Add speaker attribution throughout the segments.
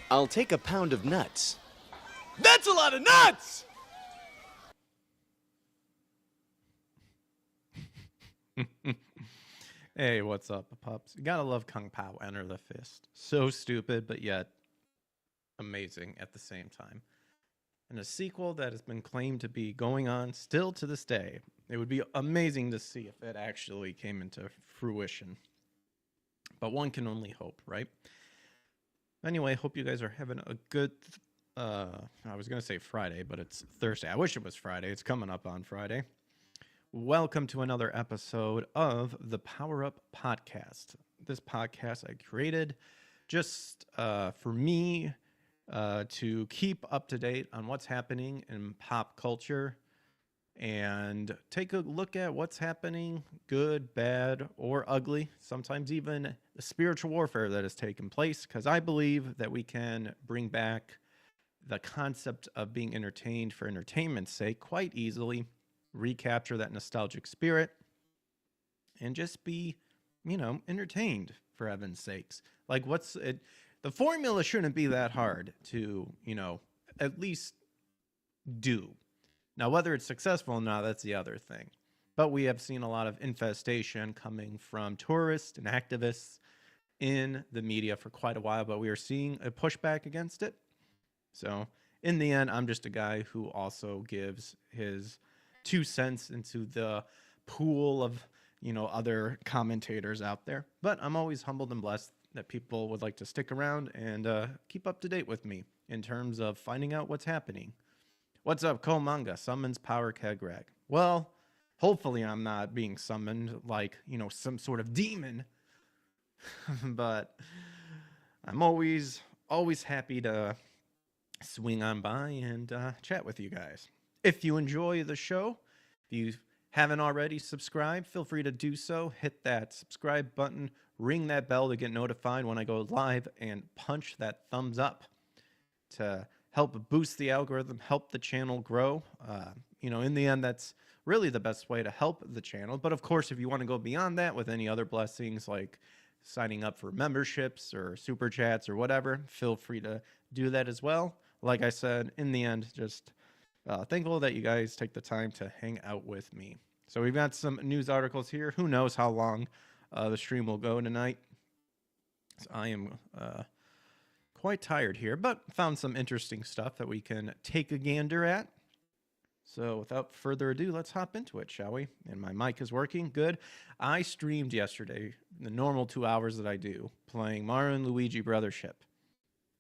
Speaker 1: I'll take a pound of nuts.
Speaker 2: That's a lot of nuts!
Speaker 3: Hey, what's up, pups? You gotta love Kung Pao Enter the Fist. So stupid, but yet amazing at the same time. And a sequel that has been claimed to be going on still to this day. It would be amazing to see if it actually came into fruition. But one can only hope, right? Anyway, hope you guys are having a good, I was going to say Friday, but it's Thursday. I wish it was Friday. It's coming up on Friday. Welcome to another episode of the Power Up Podcast. This podcast I created just for me to keep up to date on what's happening in pop culture and take a look at what's happening, good, bad, or ugly, sometimes even the spiritual warfare that has taken place, because I believe that we can bring back the concept of being entertained for entertainment's sake quite easily, recapture that nostalgic spirit, and just be, entertained, for heaven's sakes. Like, the formula shouldn't be that hard to, at least do. Now, whether it's successful or not, that's the other thing. But we have seen a lot of infestation coming from tourists and activists in the media for quite a while, but we are seeing a pushback against it. So, in the end, I'm just a guy who also gives his 2 cents into the pool of, other commentators out there. But I'm always humbled and blessed that people would like to stick around and keep up to date with me in terms of finding out what's happening. What's up, Manga? Summons Power Kegrag. Well, hopefully I'm not being summoned like, some sort of demon. But I'm always happy to swing on by and chat with you guys. If you enjoy the show, if you haven't already subscribed, feel free to do so. Hit that subscribe button, ring that bell to get notified when I go live, and punch that thumbs up to help boost the algorithm, help the channel grow. In the end, that's really the best way to help the channel. But of course, if you want to go beyond that with any other blessings like signing up for memberships or super chats or whatever, feel free to do that as well. Like I said, in the end, just thankful that you guys take the time to hang out with me. So we've got some news articles here. Who knows how long the stream will go tonight. So I am quite tired here, but found some interesting stuff that we can take a gander at. So without further ado, let's hop into it, shall we? And my mic is working. Good. I streamed yesterday, the normal 2 hours that I do, playing Mario and Luigi Brothership.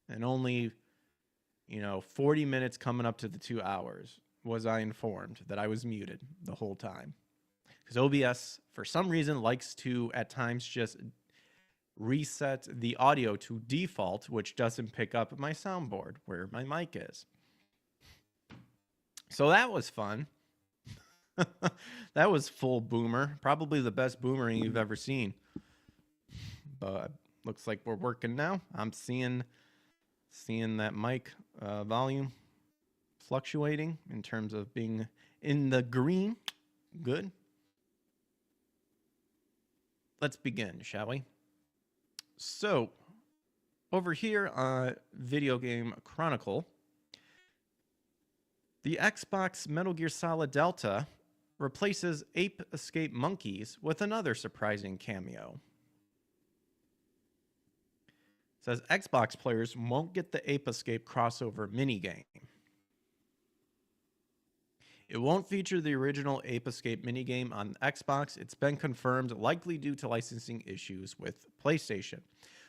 Speaker 3: And only, 40 minutes coming up to the 2 hours was I informed that I was muted the whole time. Because OBS, for some reason, likes to, at times, just reset the audio to default, which doesn't pick up my soundboard where my mic is. So that was fun. That was full boomer. Probably the best boomering you've ever seen. But looks like we're working now. I'm seeing that mic volume fluctuating in terms of being in the green. Good. Let's begin, shall we? So, over here on Video Game Chronicle, the Xbox Metal Gear Solid Delta replaces Ape Escape Monkeys with another surprising cameo. It says Xbox players won't get the Ape Escape crossover minigame. It won't feature the original Ape Escape minigame on Xbox. It's been confirmed, likely due to licensing issues with PlayStation.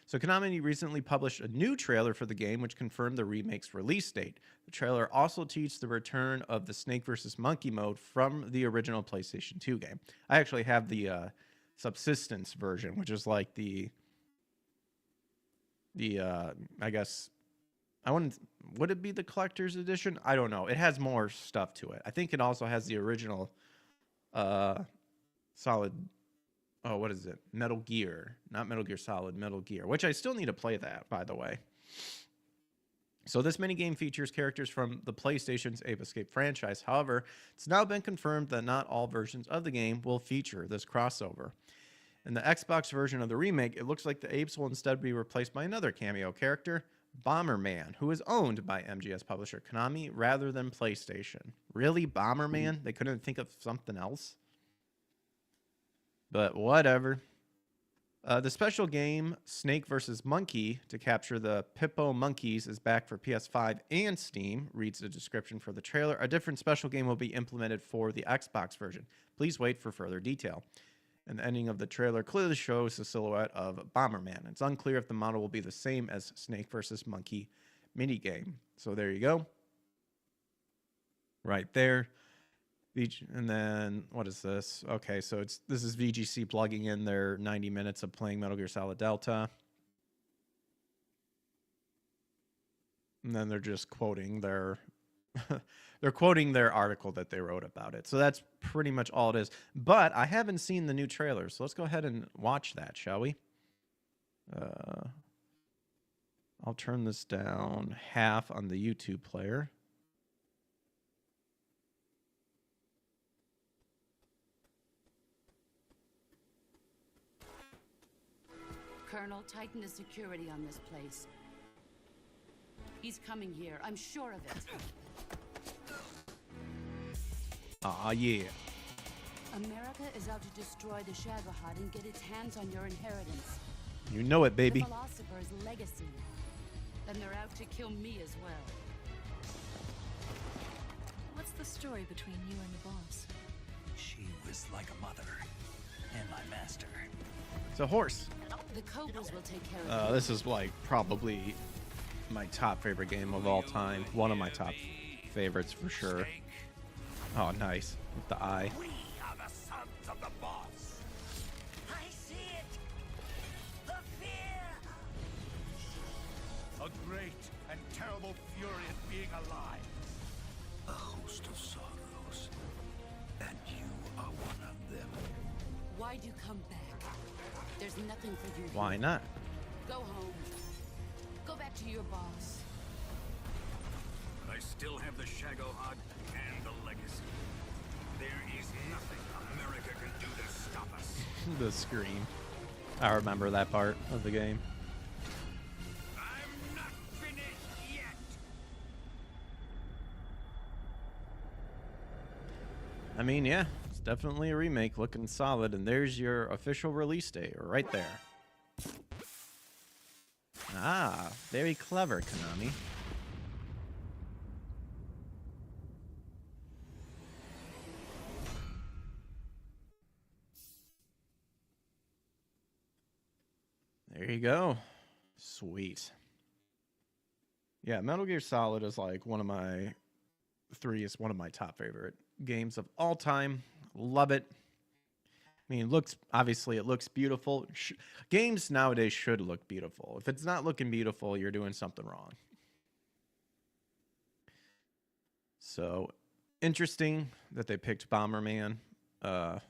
Speaker 3: So Konami recently published a new trailer for the game, which confirmed the remake's release date. The trailer also teased the return of the Snake vs. Monkey mode from the original PlayStation 2 game. I actually have the Subsistence version, which is like I guess, would it be the collector's edition? I don't know. It has more stuff to it. I think it also has the original Solid, what is it? Metal Gear. Not Metal Gear Solid, Metal Gear, which I still need to play that, by the way. So this minigame features characters from the PlayStation's Ape Escape franchise. However, it's now been confirmed that not all versions of the game will feature this crossover. In the Xbox version of the remake, it looks like the apes will instead be replaced by another cameo character, Bomberman, who is owned by MGS publisher Konami rather than PlayStation. Really, Bomberman? They couldn't think of something else? But whatever. The special game, Snake vs. Monkey, to capture the Pippo monkeys is back for PS5 and Steam, reads the description for the trailer. A different special game will be implemented for the Xbox version. Please wait for further detail. And the ending of the trailer clearly shows the silhouette of Bomberman. It's unclear if the model will be the same as Snake vs. Monkey minigame. So there you go. Right there. And then, what is this? Okay, so this is VGC plugging in their 90 minutes of playing Metal Gear Solid Delta. And then they're just quoting their they're quoting their article that they wrote about it. So that's pretty much all it is. But I haven't seen the new trailer, so let's go ahead and watch that, shall we? I'll turn this down half on the YouTube player.
Speaker 4: Colonel, tighten the security on this place. He's coming here. I'm sure of it.
Speaker 3: Ah, yeah.
Speaker 4: America is out to destroy the Shagohod and get its hands on your inheritance.
Speaker 3: You know it, baby.
Speaker 4: The philosopher's legacy. Then they're out to kill me as well.
Speaker 5: What's the story between you and the boss?
Speaker 2: She was like a mother and my master.
Speaker 3: It's a horse.
Speaker 4: The Cobras will take care of
Speaker 3: This is like probably my top favorite game of all time. One of my top favorites for sure. Oh, nice. With the eye.
Speaker 2: We are the sons of the boss. I see it. The fear. A great and terrible fury at being alive. A host of sorrows. And you are one of them.
Speaker 4: Why'd you come back? There's nothing for you here.
Speaker 3: Why not?
Speaker 4: Go home. Go back to your boss.
Speaker 6: I still have the Shagohod and the legacy. There is nothing America can do to stop us.
Speaker 3: The scream. I remember that part of the game.
Speaker 6: I'm not finished yet.
Speaker 3: I mean, yeah, it's definitely a remake, looking solid, and there's your official release date right there. Ah, very clever, Konami. There you go. Sweet. Yeah, Metal Gear Solid is like one of my top favorite games of all time. Love it. I mean, it looks beautiful. Games nowadays should look beautiful. If it's not looking beautiful, you're doing something wrong. So, interesting that they picked Bomberman. I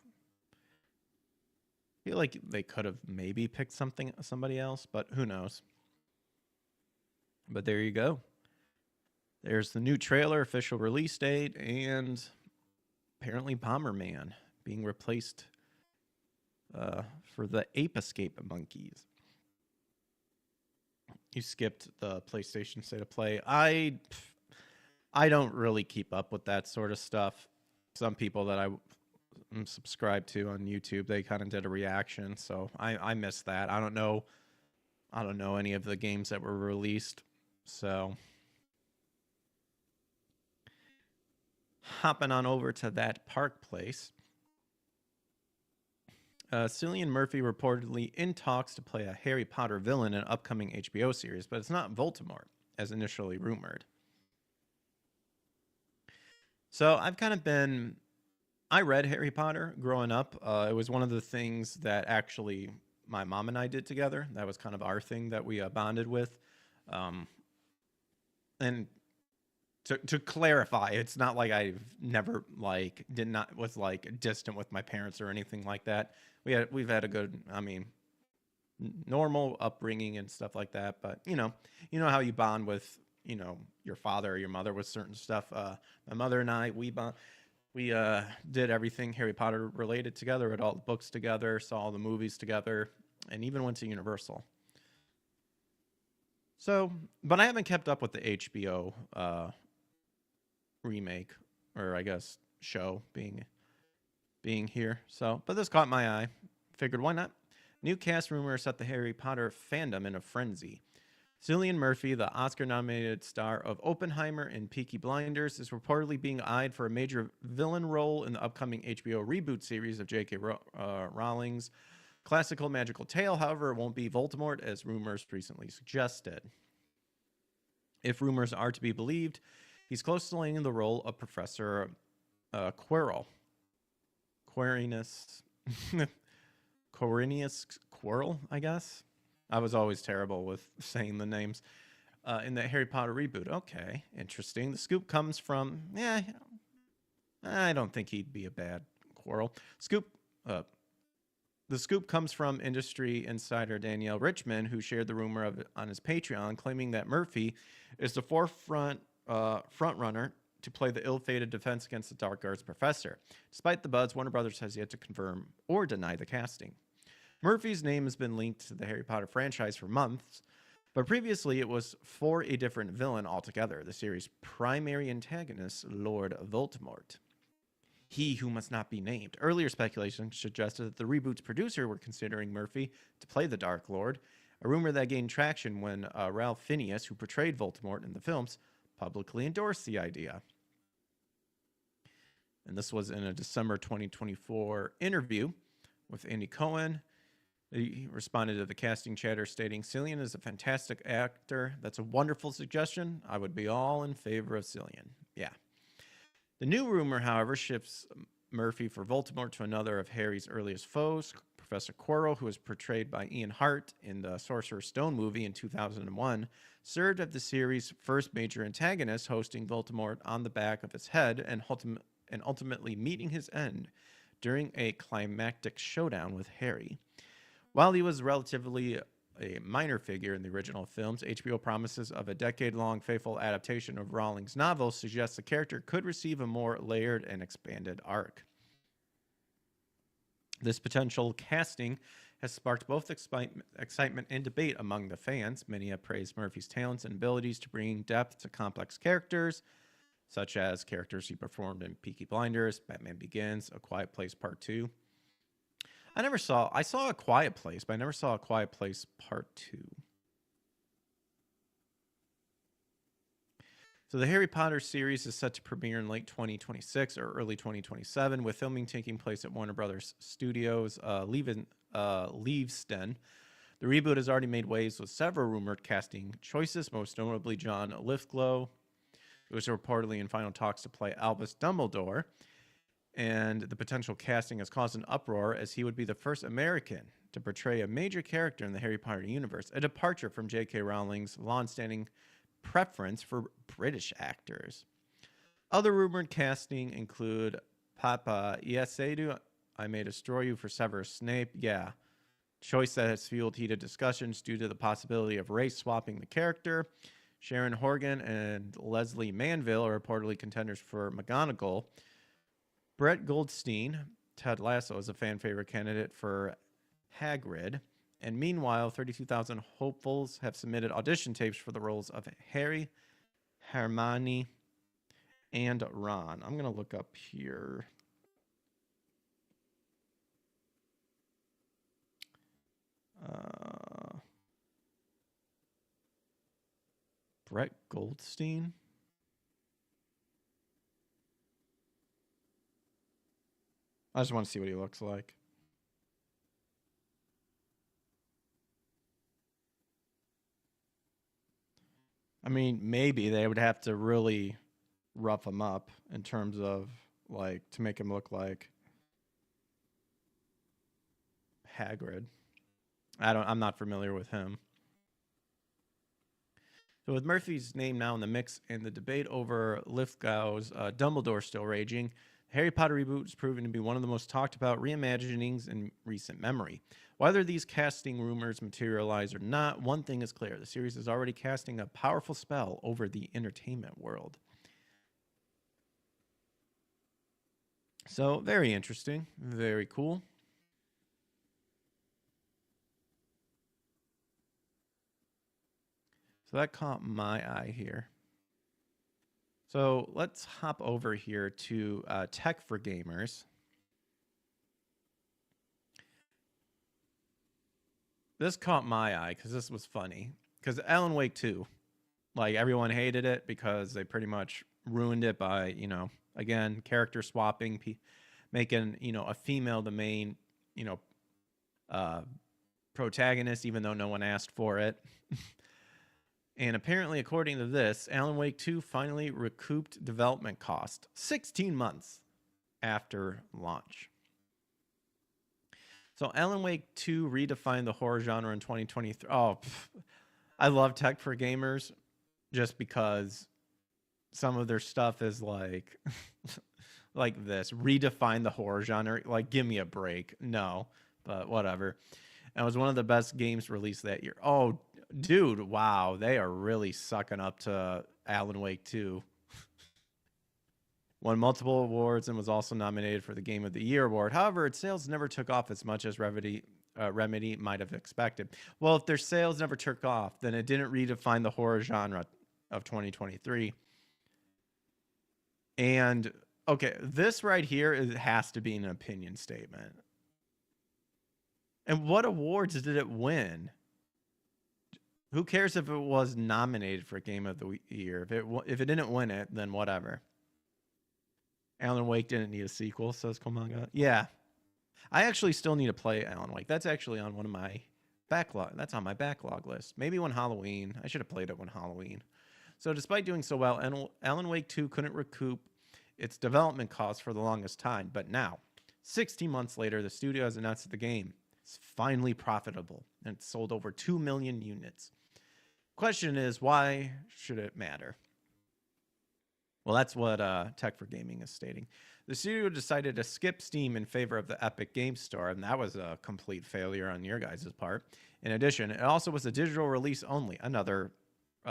Speaker 3: feel like they could have maybe picked somebody else, but who knows. But there you go. There's the new trailer, official release date, and apparently Bomberman being replaced for the Ape Escape monkeys. You skipped the PlayStation State of Play. I don't really keep up with that sort of stuff. Some people that I'm subscribed to on YouTube, they kind of did a reaction, so I missed that. I don't know any of the games that were released, so hopping on over to that Park Place. Cillian Murphy reportedly in talks to play a Harry Potter villain in an upcoming HBO series, but it's not Voldemort, as initially rumored. So I read Harry Potter growing up. It was one of the things that actually my mom and I did together. That was kind of our thing that we bonded with. And to clarify, it's not like I've never was distant with my parents or anything like that. We've had a good, normal upbringing and stuff like that. But you know how you bond with your father or your mother with certain stuff. My mother and I, we did everything Harry Potter related together, read all the books together, saw all the movies together, and even went to Universal. So, but I haven't kept up with the HBO remake, or I guess show being here. So, but this caught my eye. Figured why not? New cast rumors set the Harry Potter fandom in a frenzy. Cillian Murphy, the Oscar-nominated star of Oppenheimer and Peaky Blinders, is reportedly being eyed for a major villain role in the upcoming HBO reboot series of J.K. Rowling's classical magical tale. However, it won't be Voldemort, as rumors recently suggested. If rumors are to be believed, he's close to landing the role of Professor Quirrell. Quirinius Quirrell, I guess. I was always terrible with saying the names. In the Harry Potter reboot. Okay, interesting. The scoop comes from, I don't think he'd be a bad Quirrell. The scoop comes from industry insider Danielle Richmond, who shared the rumor of it on his Patreon, claiming that Murphy is the front runner to play the ill-fated Defense Against the Dark Arts professor. Despite the buzz, Warner Brothers has yet to confirm or deny the casting. Murphy's name has been linked to the Harry Potter franchise for months, but previously it was for a different villain altogether, the series' primary antagonist, Lord Voldemort. He who must not be named. Earlier speculation suggested that the reboot's producer were considering Murphy to play the Dark Lord, a rumor that gained traction when Ralph Fiennes, who portrayed Voldemort in the films, publicly endorsed the idea. And this was in a December 2024 interview with Andy Cohen. He responded to the casting chatter stating, Cillian is a fantastic actor. That's a wonderful suggestion. I would be all in favor of Cillian. Yeah. The new rumor, however, shifts Murphy for Voldemort to another of Harry's earliest foes, Professor Quirrell, who was portrayed by Ian Hart in the Sorcerer's Stone movie in 2001, served as the series' first major antagonist, hosting Voldemort on the back of his head and ultimately meeting his end during a climactic showdown with Harry. While he was relatively a minor figure in the original films, HBO promises of a decade-long faithful adaptation of Rowling's novel suggests the character could receive a more layered and expanded arc. This potential casting has sparked both excitement and debate among the fans. Many have praised Murphy's talents and abilities to bring depth to complex characters, such as characters he performed in Peaky Blinders, Batman Begins, A Quiet Place Part 2. I saw A Quiet Place, but I never saw A Quiet Place Part 2. So the Harry Potter series is set to premiere in late 2026 or early 2027, with filming taking place at Warner Brothers Studios, Leavesden. The reboot has already made waves with several rumored casting choices, most notably John Lithgow, who was reportedly in final talks to play Albus Dumbledore. And the potential casting has caused an uproar, as he would be the first American to portray a major character in the Harry Potter universe, a departure from J.K. Rowling's long-standing preference for British actors. Other rumored casting include Papa Iesedu, I May Destroy You for Severus Snape. Yeah, choice that has fueled heated discussions due to the possibility of race-swapping the character. Sharon Horgan and Leslie Manville are reportedly contenders for McGonagall. Brett Goldstein, Ted Lasso, is a fan favorite candidate for Hagrid. And meanwhile, 32,000 hopefuls have submitted audition tapes for the roles of Harry, Hermione, and Ron. I'm going to look up here. Brett Goldstein? I just want to see what he looks like. I mean, maybe they would have to really rough him up in terms of, like, to make him look like Hagrid. I'm not familiar with him. So with Murphy's name now in the mix and the debate over Lithgow's Dumbledore still raging, Harry Potter reboot is proven to be one of the most talked about reimaginings in recent memory. Whether these casting rumors materialize or not, one thing is clear. The series is already casting a powerful spell over the entertainment world. So, very interesting. Very cool. So that caught my eye here. So let's hop over here to Tech for Gamers. This caught my eye because this was funny. Because Alan Wake 2, like everyone hated it because they pretty much ruined it by, you know, again, character swapping, making, you know, a female the main, you know, protagonist, even though no one asked for it. And apparently, according to this, Alan Wake 2 finally recouped development cost 16 months after launch. So Alan Wake 2 redefined the horror genre in 2023. Oh, I love Tech for Gamers just because some of their stuff is like like this. Redefine the horror genre. Like, give me a break. No, but whatever. And it was one of the best games released that year. Oh, dude, wow. They are really sucking up to Alan Wake 2. Won multiple awards and was also nominated for the Game of the Year award. However, its sales never took off as much as Remedy might have expected. Well, if their sales never took off, then it didn't redefine the horror genre of 2023. And, okay, this right here has to be an opinion statement. And what awards did it win? Who cares if it was nominated for Game of the Year? If it didn't win it, then whatever. Alan Wake didn't need a sequel, says Komanga. Yeah. I actually still need to play Alan Wake. That's actually on one of my backlog. That's on my backlog list. Maybe when Halloween. I should have played it when Halloween. So despite doing so well, Alan Wake 2 couldn't recoup its development costs for the longest time. But now, 16 months later, the studio has announced that the game is finally profitable. And it's sold over 2 million units. Question is, why should it matter? Well, that's what Tech for Gaming is stating. The studio decided to skip Steam in favor of the Epic Games Store, and that was a complete failure on your guys' part. In addition, it also was a digital release only, another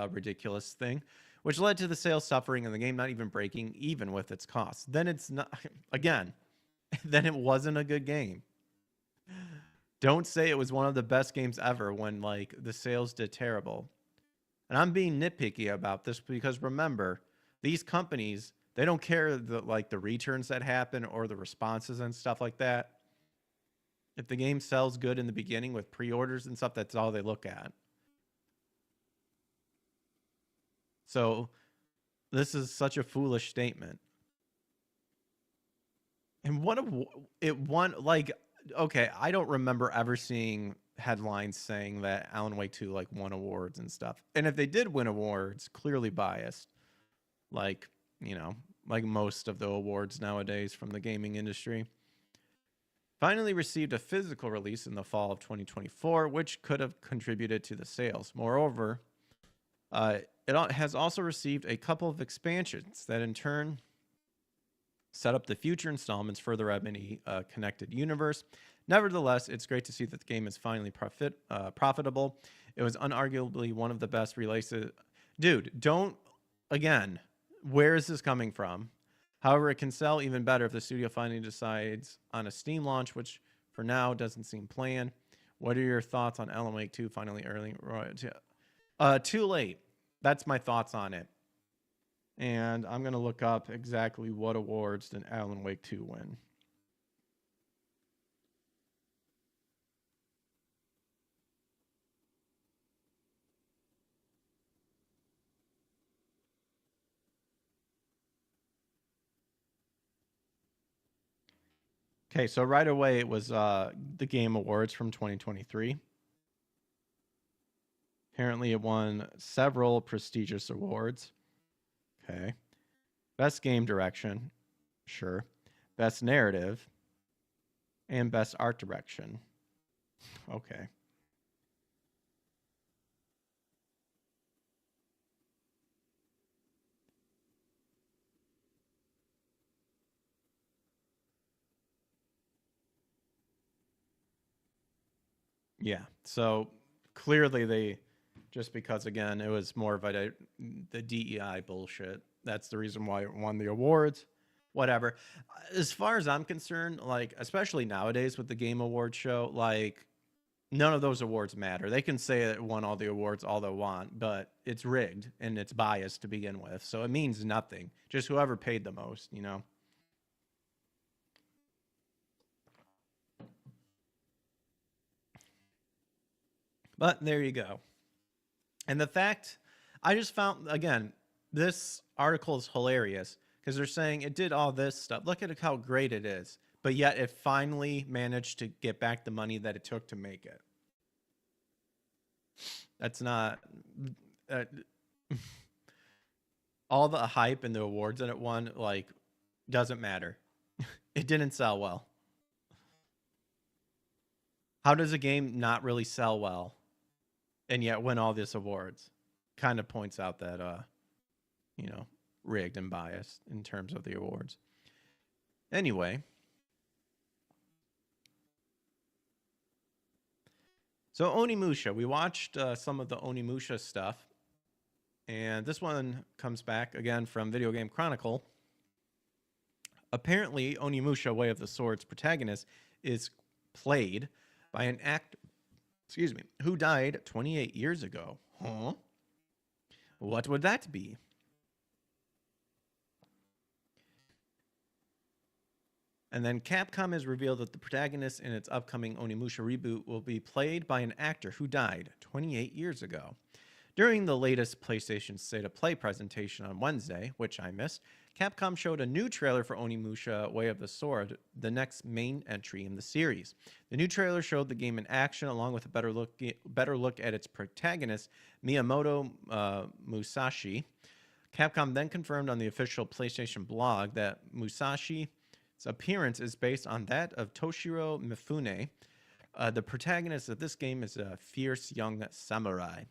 Speaker 3: ridiculous thing, which led to the sales suffering and the game not even breaking even with its costs. Then it's not, again, then it wasn't a good game. Don't say it was one of the best games ever when, like, the sales did terrible. And I'm being nitpicky about this because remember, these companies, they don't care the returns that happen or the responses and stuff like that. If the game sells good in the beginning with pre-orders and stuff, that's all they look at. So this is such a foolish statement. And it won, like, okay, I don't remember ever seeing headlines saying that Alan Wake 2 like won awards and stuff. And if they did win awards, clearly biased. Like, you know, like most of the awards nowadays from the gaming industry. Finally received a physical release in the fall of 2024, which could have contributed to the sales. Moreover, it has also received a couple of expansions that in turn set up the future installments for the Remedy connected universe. Nevertheless, it's great to see that the game is finally profitable. It was unarguably one of the best releases. Dude, again, where is this coming from? However, it can sell even better if the studio finally decides on a Steam launch, which for now doesn't seem planned. What are your thoughts on Alan Wake 2 finally early royalty? Too late. That's my thoughts on it. And I'm going to look up exactly what awards did Alan Wake 2 win. Okay, so right away it was the Game Awards from 2023. Apparently it won several prestigious awards. Okay. Best Game Direction. Sure. Best Narrative. And Best Art Direction. Okay. Yeah. So clearly just because, again, it was more of the DEI bullshit. That's the reason why it won the awards. Whatever. As far as I'm concerned, like, especially nowadays with the Game Awards show, like, none of those awards matter. They can say it won all the awards all they want, but it's rigged and it's biased to begin with. So it means nothing. Just whoever paid the most, you know. But there you go. And the fact, I just found, again, this article is hilarious because they're saying it did all this stuff. Look at how great it is. But yet it finally managed to get back the money that it took to make it. That's not... all the hype and the awards that it won, like, doesn't matter. It didn't sell well. How does a game not really sell well and yet win all these awards? Kind of points out that, you know, rigged and biased in terms of the awards. Anyway. So Onimusha, we watched some of the Onimusha stuff. And this one comes back again from Video Game Chronicle. Apparently, Onimusha Way of the Sword's protagonist is played by an actor, who died 28 years ago. Huh? What would that be? And then Capcom has revealed that the protagonist in its upcoming Onimusha reboot will be played by an actor who died 28 years ago. During the latest PlayStation State of Play presentation on Wednesday, which I missed, Capcom showed a new trailer for Onimusha Way of the Sword, the next main entry in the series. The new trailer showed the game in action, along with a better look at its protagonist, Miyamoto Musashi. Capcom then confirmed on the official PlayStation blog that Musashi's appearance is based on that of Toshiro Mifune. The protagonist of this game is a fierce young samurai,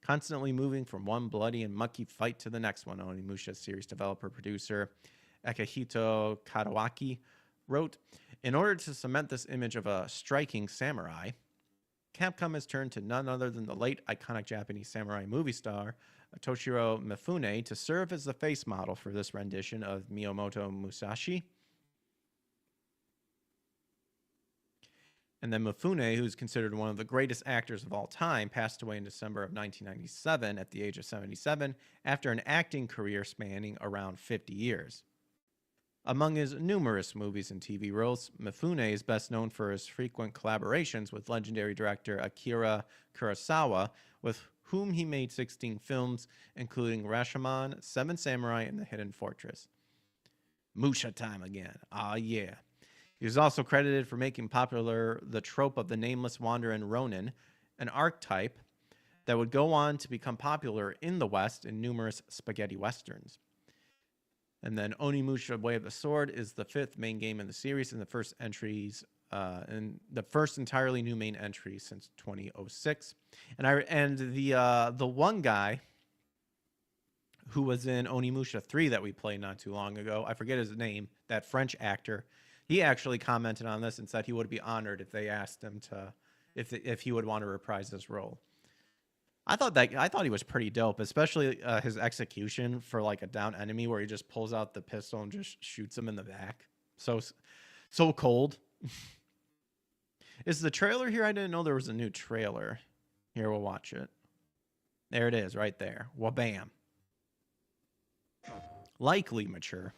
Speaker 3: constantly moving from one bloody and mucky fight to the next one. Onimusha series developer-producer Akihito Kadawaki wrote, in order to cement this image of a striking samurai, Capcom has turned to none other than the late iconic Japanese samurai movie star Toshiro Mifune to serve as the face model for this rendition of Miyamoto Musashi. And then Mifune, who's considered one of the greatest actors of all time, passed away in December of 1997 at the age of 77 after an acting career spanning around 50 years. Among his numerous movies and TV roles, Mifune is best known for his frequent collaborations with legendary director Akira Kurosawa, with whom he made 16 films, including Rashomon, Seven Samurai, and The Hidden Fortress. Musha time again. Ah, yeah. He was also credited for making popular the trope of the nameless wandering Ronin, an archetype that would go on to become popular in the West in numerous spaghetti westerns. And then Onimusha Way of the Sword is the fifth main game in the series and the first entirely new main entry since 2006. And the one guy who was in Onimusha 3 that we played not too long ago, I forget his name, that French actor. He actually commented on this and said he would be honored if they asked him to, if he would want to reprise this role. I thought he was pretty dope, especially his execution for like a down enemy where he just pulls out the pistol and just shoots him in the back. So cold. Is the trailer here? I didn't know there was a new trailer. Here, we'll watch it. There it is, right there. Wha-bam. Likely mature.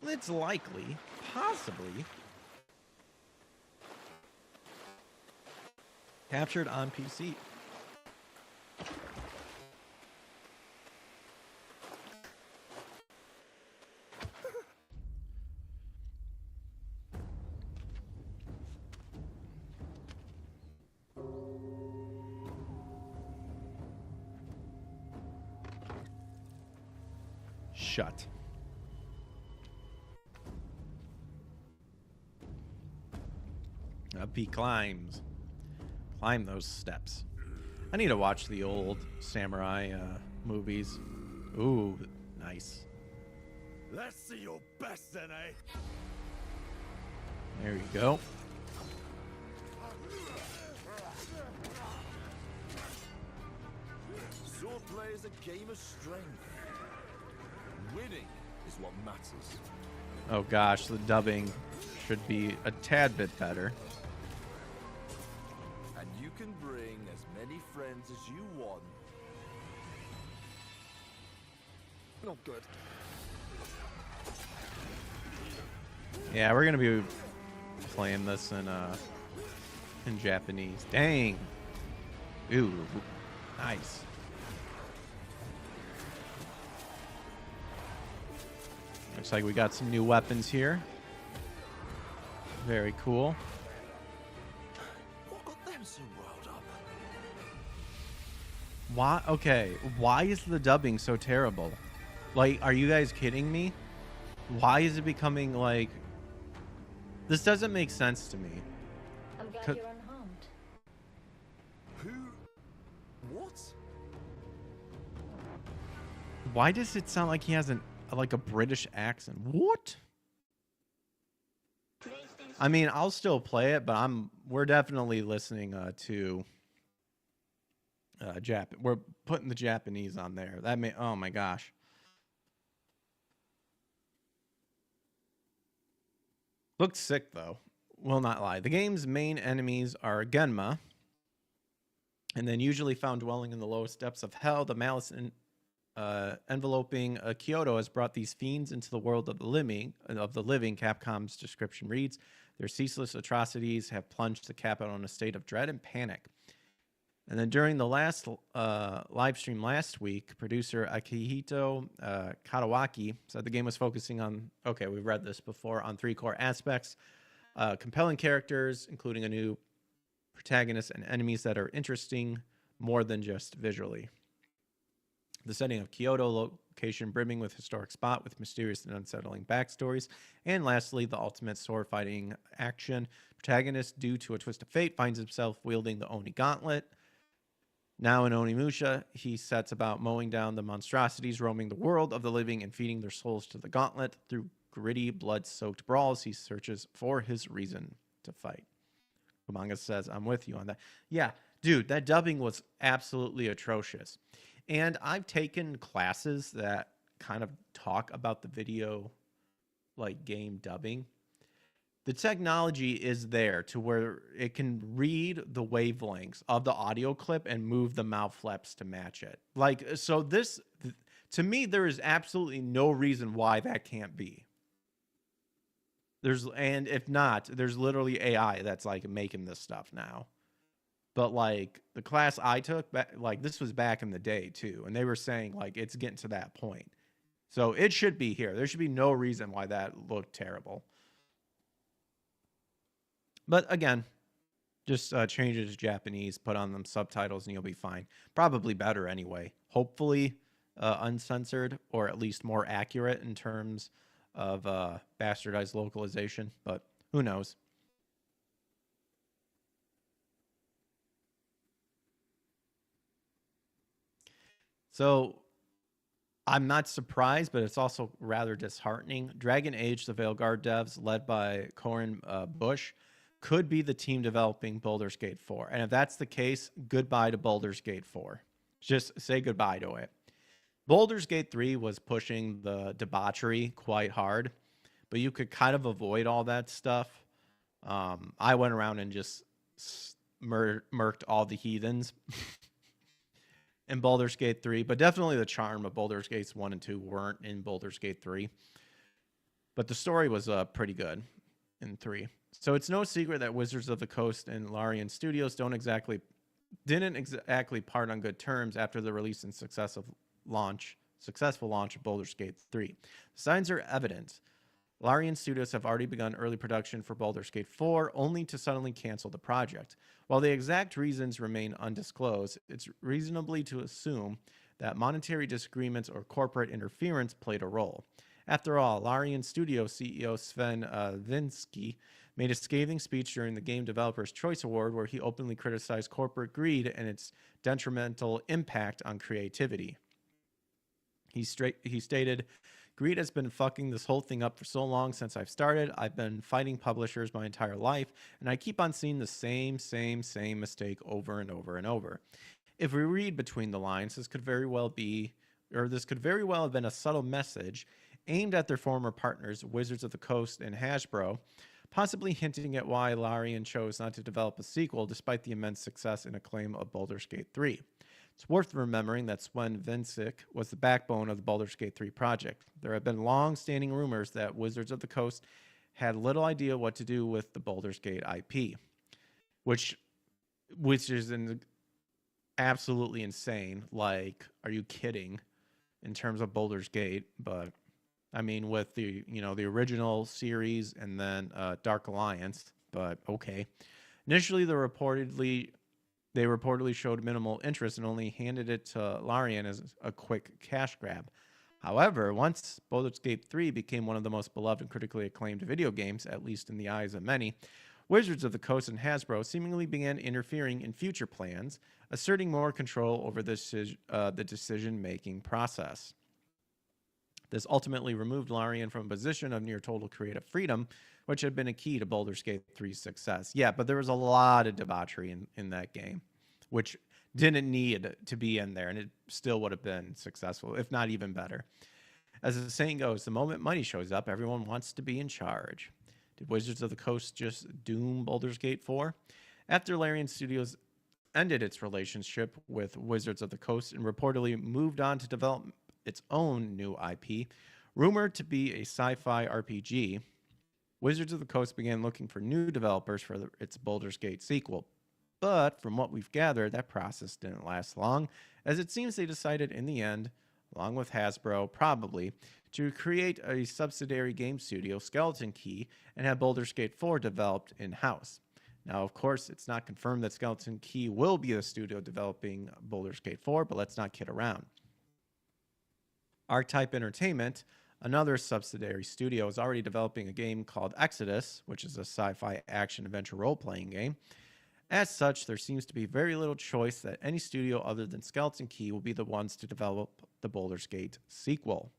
Speaker 3: It's likely, possibly. Captured on PC. Shut. Up he climbs. Climb those steps. I need to watch the old samurai movies. Ooh, nice.
Speaker 2: Let's see your best then, eh?
Speaker 3: There you go.
Speaker 2: Swordplay is a game of strength. Winning is what matters.
Speaker 3: Oh gosh, the dubbing should be a tad bit better.
Speaker 7: And you can bring as many friends as you want.
Speaker 8: Not good.
Speaker 3: Yeah, we're gonna be playing this in Japanese. Dang. Ooh, nice. Looks like we got some new weapons here. Very cool.
Speaker 7: What got them so riled up?
Speaker 3: Why? Okay, why is the dubbing so terrible? Like, are you guys kidding me? Why is it becoming like... This doesn't make sense to me.
Speaker 5: I'm glad
Speaker 3: 'Cause-
Speaker 5: you're unharmed.
Speaker 7: Who? What?
Speaker 3: Why does it sound like he has like a British accent? What? I mean, I'll still play it, but we're definitely listening to we're putting the Japanese on there. Oh my gosh. Looks sick though. Will not lie. The game's main enemies are Genma, and then usually found dwelling in the lowest depths of hell. The malice enveloping Kyoto has brought these fiends into the world of the living. Capcom's description reads, their ceaseless atrocities have plunged the capital in a state of dread and panic. And then during the last live stream last week, producer Akihito Katawaki said the game was focusing on, okay, we've read this before, on 3 core aspects. Compelling characters, including a new protagonist and enemies that are interesting more than just visually. The setting of Kyoto, location brimming with historic spot with mysterious and unsettling backstories. And lastly, the ultimate sword fighting action. Protagonist, due to a twist of fate, finds himself wielding the Oni Gauntlet. Now in Onimusha, he sets about mowing down the monstrosities roaming the world of the living and feeding their souls to the gauntlet. Through gritty, blood-soaked brawls, he searches for his reason to fight. Kumanga says, I'm with you on that. Yeah, dude, that dubbing was absolutely atrocious. And I've taken classes that kind of talk about the video, like game dubbing. The technology is there to where it can read the wavelengths of the audio clip and move the mouth flaps to match it. Like, so this, to me, there is absolutely no reason why that can't be. And if not, there's literally AI that's like making this stuff now. But like the class I took, like this was back in the day too, and they were saying like it's getting to that point. So it should be here. There should be no reason why that looked terrible. But again, just change it to Japanese, put on them subtitles, and you'll be fine. Probably better anyway. Hopefully uncensored, or at least more accurate in terms of bastardized localization. But who knows? So I'm not surprised, but it's also rather disheartening. Dragon Age, the Veilguard devs, led by Corin Bush, could be the team developing Baldur's Gate 4. And if that's the case, goodbye to Baldur's Gate 4. Just say goodbye to it. Baldur's Gate 3 was pushing the debauchery quite hard, but you could kind of avoid all that stuff. I went around and just murked all the heathens. In Baldur's Gate 3, but definitely the charm of Baldur's Gates 1 and 2 weren't in Baldur's Gate 3. But the story was pretty good in 3. So it's no secret that Wizards of the Coast and Larian Studios didn't exactly part on good terms after the release and successful launch of Baldur's Gate 3. The signs are evident. Larian Studios have already begun early production for Baldur's Gate 4, only to suddenly cancel the project. While the exact reasons remain undisclosed, it's reasonably to assume that monetary disagreements or corporate interference played a role. After all, Larian Studios CEO Sven Vinsky made a scathing speech during the Game Developers' Choice Award where he openly criticized corporate greed and its detrimental impact on creativity. He stated, "Greed has been fucking this whole thing up for so long since I've started. I've been fighting publishers my entire life, and I keep on seeing the same mistake over and over and over. If we read between the lines, this could very well have been a subtle message aimed at their former partners, Wizards of the Coast and Hasbro, possibly hinting at why Larian chose not to develop a sequel despite the immense success and acclaim of Baldur's Gate 3. It's worth remembering that Sven Vincic was the backbone of the Baldur's Gate 3 project. There have been long-standing rumors that Wizards of the Coast had little idea what to do with the Baldur's Gate IP, which is absolutely insane. Like, are you kidding? In terms of Baldur's Gate, but I mean, with the the original series and then Dark Alliance, but okay. Initially, they reportedly showed minimal interest and only handed it to Larian as a quick cash grab. However, once Baldur's Gate 3 became one of the most beloved and critically acclaimed video games, at least in the eyes of many, Wizards of the Coast and Hasbro seemingly began interfering in future plans, asserting more control over the decision-making process. This ultimately removed Larian from a position of near total creative freedom, which had been a key to Baldur's Gate 3's success. Yeah, but there was a lot of debauchery in that game, which didn't need to be in there, and it still would have been successful, if not even better. As the saying goes, the moment money shows up, everyone wants to be in charge. Did Wizards of the Coast just doom Baldur's Gate 4? After Larian Studios ended its relationship with Wizards of the Coast and reportedly moved on to develop its own new IP, rumored to be a sci-fi RPG, Wizards of the Coast began looking for new developers for its Baldur's Gate sequel. But from what we've gathered, that process didn't last long, as it seems they decided in the end, along with Hasbro, probably, to create a subsidiary game studio, Skeleton Key, and have Baldur's Gate 4 developed in-house. Now, of course, it's not confirmed that Skeleton Key will be the studio developing Baldur's Gate 4, but let's not kid around. Archetype Entertainment, another subsidiary studio, is already developing a game called Exodus, which is a sci-fi action-adventure role-playing game. As such, there seems to be very little choice that any studio other than Skeleton Key will be the ones to develop the Baldur's Gate sequel.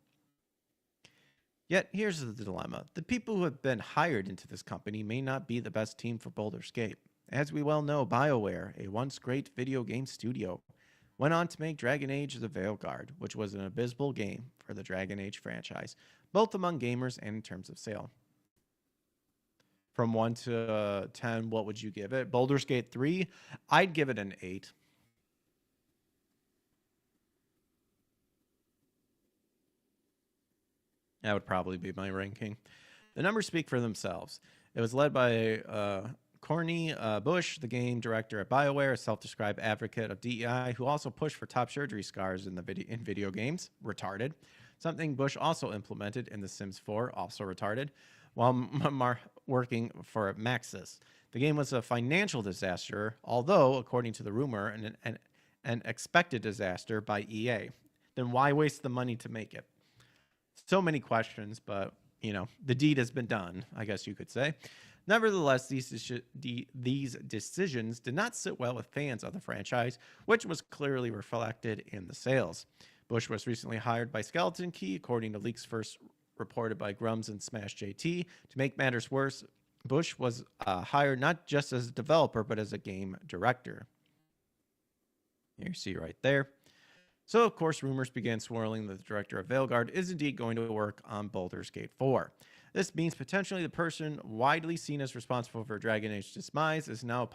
Speaker 3: Yet, here's the dilemma. The people who have been hired into this company may not be the best team for Baldur's Gate. As we well know, BioWare, a once great video game studio, went on to make Dragon Age The Veilguard, which was an abysmal game for the Dragon Age franchise, both among gamers and in terms of sale. From 1 to 10, what would you give it? Baldur's Gate 3, I'd give it an 8. That would probably be my ranking. The numbers speak for themselves. It was led by Corny Bush, the game director at BioWare, a self-described advocate of DEI, who also pushed for top surgery scars in video games, retarded. Something Bush also implemented in The Sims 4, also retarded, while working for Maxis. The game was a financial disaster, although, according to the rumor, an expected disaster by EA. Then why waste the money to make it? So many questions, but, the deed has been done, I guess you could say. Nevertheless, these decisions did not sit well with fans of the franchise, which was clearly reflected in the sales. Bush was recently hired by Skeleton Key, according to leaks first reported by Grums and Smash JT. To make matters worse, Bush was hired not just as a developer, but as a game director. Here you see right there. So, of course, rumors began swirling that the director of Veilguard is indeed going to work on Baldur's Gate 4. This means potentially the person widely seen as responsible for Dragon Age's demise is now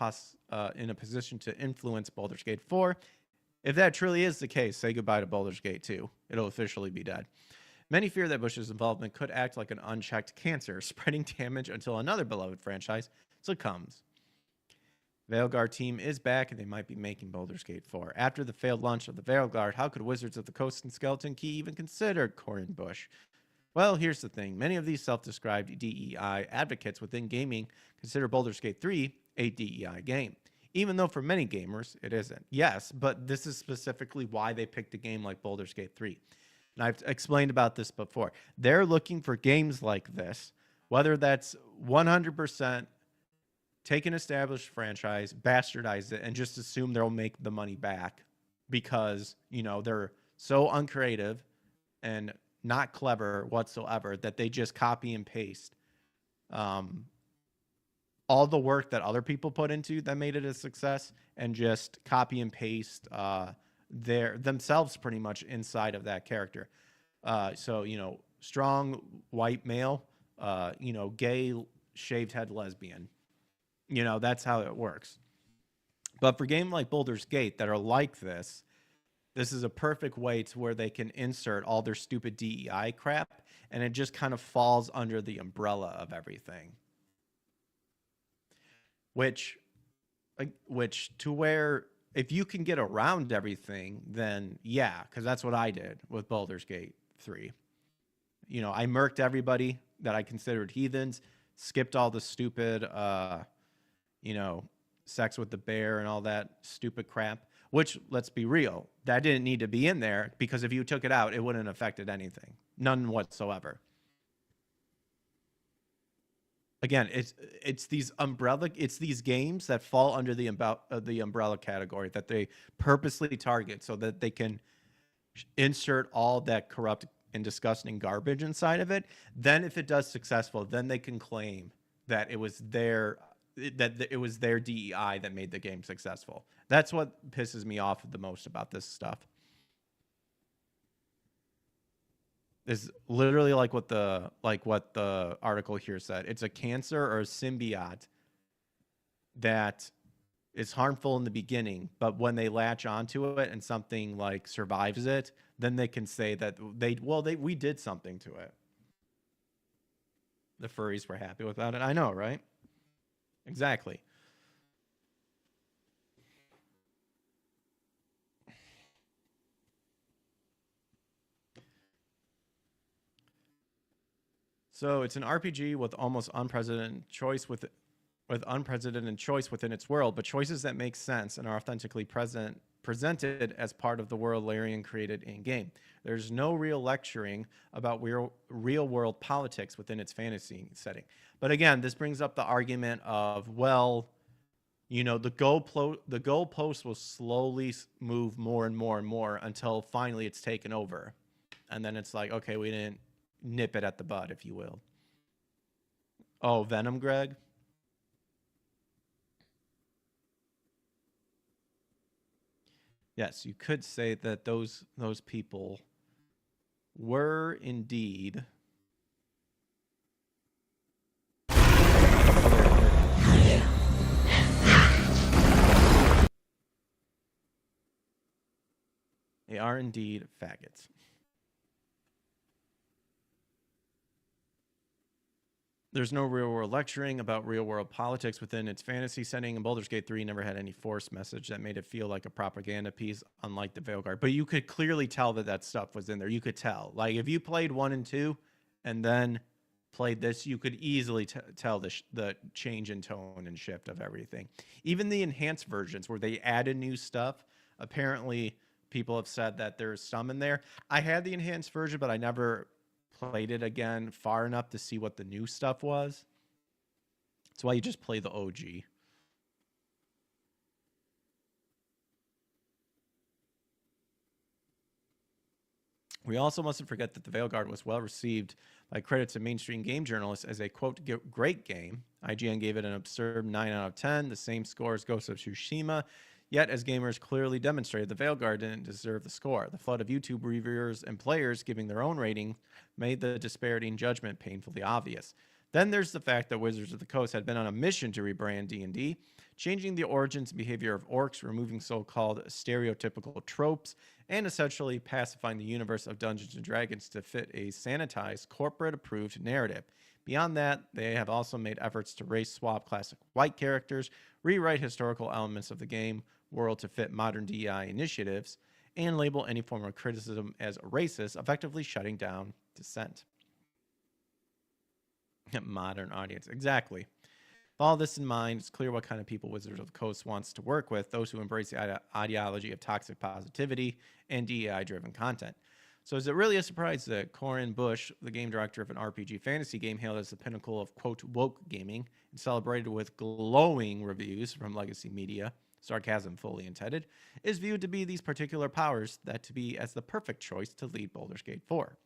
Speaker 3: in a position to influence Baldur's Gate 4. If that truly is the case, say goodbye to Baldur's Gate 2. It'll officially be dead. Many fear that Bush's involvement could act like an unchecked cancer, spreading damage until another beloved franchise succumbs. Veilguard team is back, and they might be making Baldur's Gate 4. After the failed launch of the Veilguard, how could Wizards of the Coast and Skeleton Key even consider Corin Bush? Well, here's the thing. Many of these self-described DEI advocates within gaming consider Baldur's Gate 3 a DEI game, even though for many gamers it isn't. Yes, but this is specifically why they picked a game like Baldur's Gate 3. And I've explained about this before. They're looking for games like this, whether that's 100% take an established franchise, bastardize it, and just assume they'll make the money back because, they're so uncreative and not clever whatsoever that they just copy and paste all the work that other people put into that made it a success and just copy and paste themselves pretty much inside of that character. So, strong white male, gay shaved head lesbian. That's how it works. But for games like Baldur's Gate that are like this is a perfect way to where they can insert all their stupid DEI crap, and it just kind of falls under the umbrella of everything. Which to where if you can get around everything, then yeah, because that's what I did with Baldur's Gate 3. I murked everybody that I considered heathens, skipped all the stupid, sex with the bear and all that stupid crap, which, let's be real, that didn't need to be in there, because if you took it out, it wouldn't have affected anything. None whatsoever. Again, it's these games that fall under the umbrella category that they purposely target so that they can insert all that corrupt and disgusting garbage inside of it. Then if it does successful, then they can claim that it was their DEI that made the game successful. That's what pisses me off the most about this stuff. Is literally like what the article here said. It's a cancer or a symbiote that is harmful in the beginning, but when they latch onto it and something like survives it, then they can say that we did something to it. The furries were happy without it. I know, right? Exactly. So it's an RPG with almost unprecedented choice with unprecedented choice within its world, but choices that make sense and are authentically presented as part of the world Larian created in game. There's no real lecturing about real world politics within its fantasy setting. But again, this brings up the argument of, the goalpost will slowly move more and more and more until finally it's taken over. And then it's like, okay, we didn't nip it at the bud, if you will. Oh, Venom, Greg? Yes, you could say that those people were indeed they are indeed faggots. There's no real-world lecturing about real-world politics within its fantasy setting, and Baldur's Gate 3 never had any forced message that made it feel like a propaganda piece, unlike the Veilguard. But you could clearly tell that stuff was in there. You could tell. Like, if you played 1 and 2 and then played this, you could easily tell the change in tone and shift of everything. Even the enhanced versions where they added new stuff, apparently people have said that there's some in there. I had the enhanced version, but I never played it again far enough to see what the new stuff was. That's why you just play the OG. We also mustn't forget that the Veilguard was well received by critics and mainstream game journalists as a, quote, great game. IGN gave it an absurd 9 out of 10, the same score as Ghost of Tsushima. Yet, as gamers clearly demonstrated, the Veilguard didn't deserve the score. The flood of YouTube reviewers and players giving their own rating made the disparity in judgment painfully obvious. Then there's the fact that Wizards of the Coast had been on a mission to rebrand D&D, changing the origins and behavior of orcs, removing so-called stereotypical tropes, and essentially pacifying the universe of Dungeons & Dragons to fit a sanitized, corporate-approved narrative. Beyond that, they have also made efforts to race-swap classic white characters, rewrite historical elements of the game world to fit modern DEI initiatives, and label any form of criticism as racist, effectively shutting down dissent. Modern audience. Exactly. With all this in mind, it's clear what kind of people Wizards of the Coast wants to work with, those who embrace the ideology of toxic positivity and DEI-driven content. So is it really a surprise that Corin Bush, the game director of an RPG fantasy game hailed as the pinnacle of, quote, woke gaming, and celebrated with glowing reviews from legacy media, sarcasm fully intended, is viewed to be these particular powers that to be as the perfect choice to lead Baldur's Gate 4.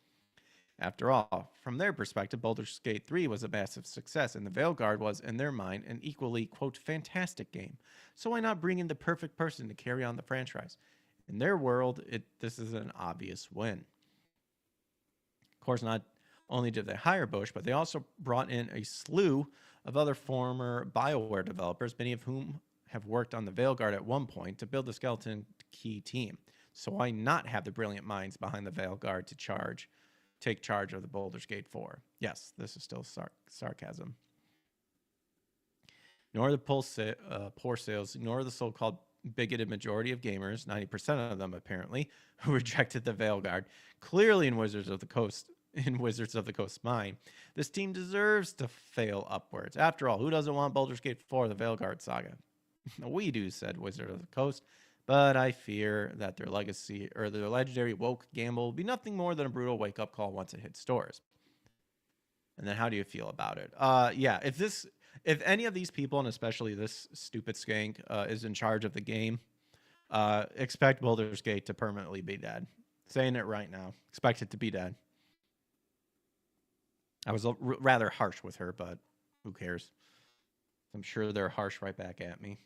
Speaker 3: After all, from their perspective, Baldur's Gate 3 was a massive success, and the Veilguard was, in their mind, an equally, quote, fantastic game. So why not bring in the perfect person to carry on the franchise? In their world, this is an obvious win. Of course, not only did they hire Bush, but they also brought in a slew of other former BioWare developers, many of whom have worked on the Veilguard at one point, to build the Skeleton Key team. So why not have the brilliant minds behind the Veilguard to take charge of the Baldur's Gate 4? Yes, this is still sarcasm. Nor the poor sales, nor the so-called bigoted majority of gamers, 90% of them apparently, who rejected the Veilguard. Clearly in Wizards of the Coast mind, this team deserves to fail upwards. After all, who doesn't want Baldur's Gate 4, the Veilguard saga? We do, said Wizard of the Coast, but I fear that their legacy or their legendary woke gamble will be nothing more than a brutal wake-up call once it hits stores. And then how do you feel about it? Yeah, if any of these people, and especially this stupid skank, is in charge of the game, expect Baldur's Gate to permanently be dead. Saying it right now. Expect it to be dead. I was rather harsh with her, but who cares? I'm sure they're harsh right back at me.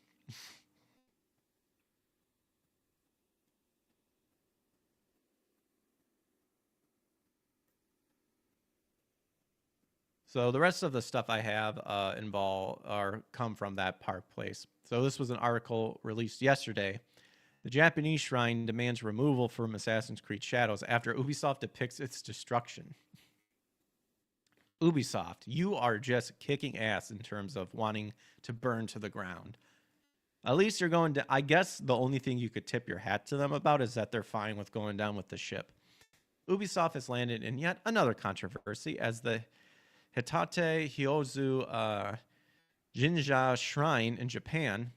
Speaker 3: So the rest of the stuff I have come from that park place. So this was an article released yesterday. The Japanese shrine demands removal from Assassin's Creed Shadows after Ubisoft depicts its destruction. Ubisoft, you are just kicking ass in terms of wanting to burn to the ground. At least you're going to, I guess the only thing you could tip your hat to them about is that they're fine with going down with the ship. Ubisoft has landed in yet another controversy as the Hitate Hyozu Jinja Shrine in Japan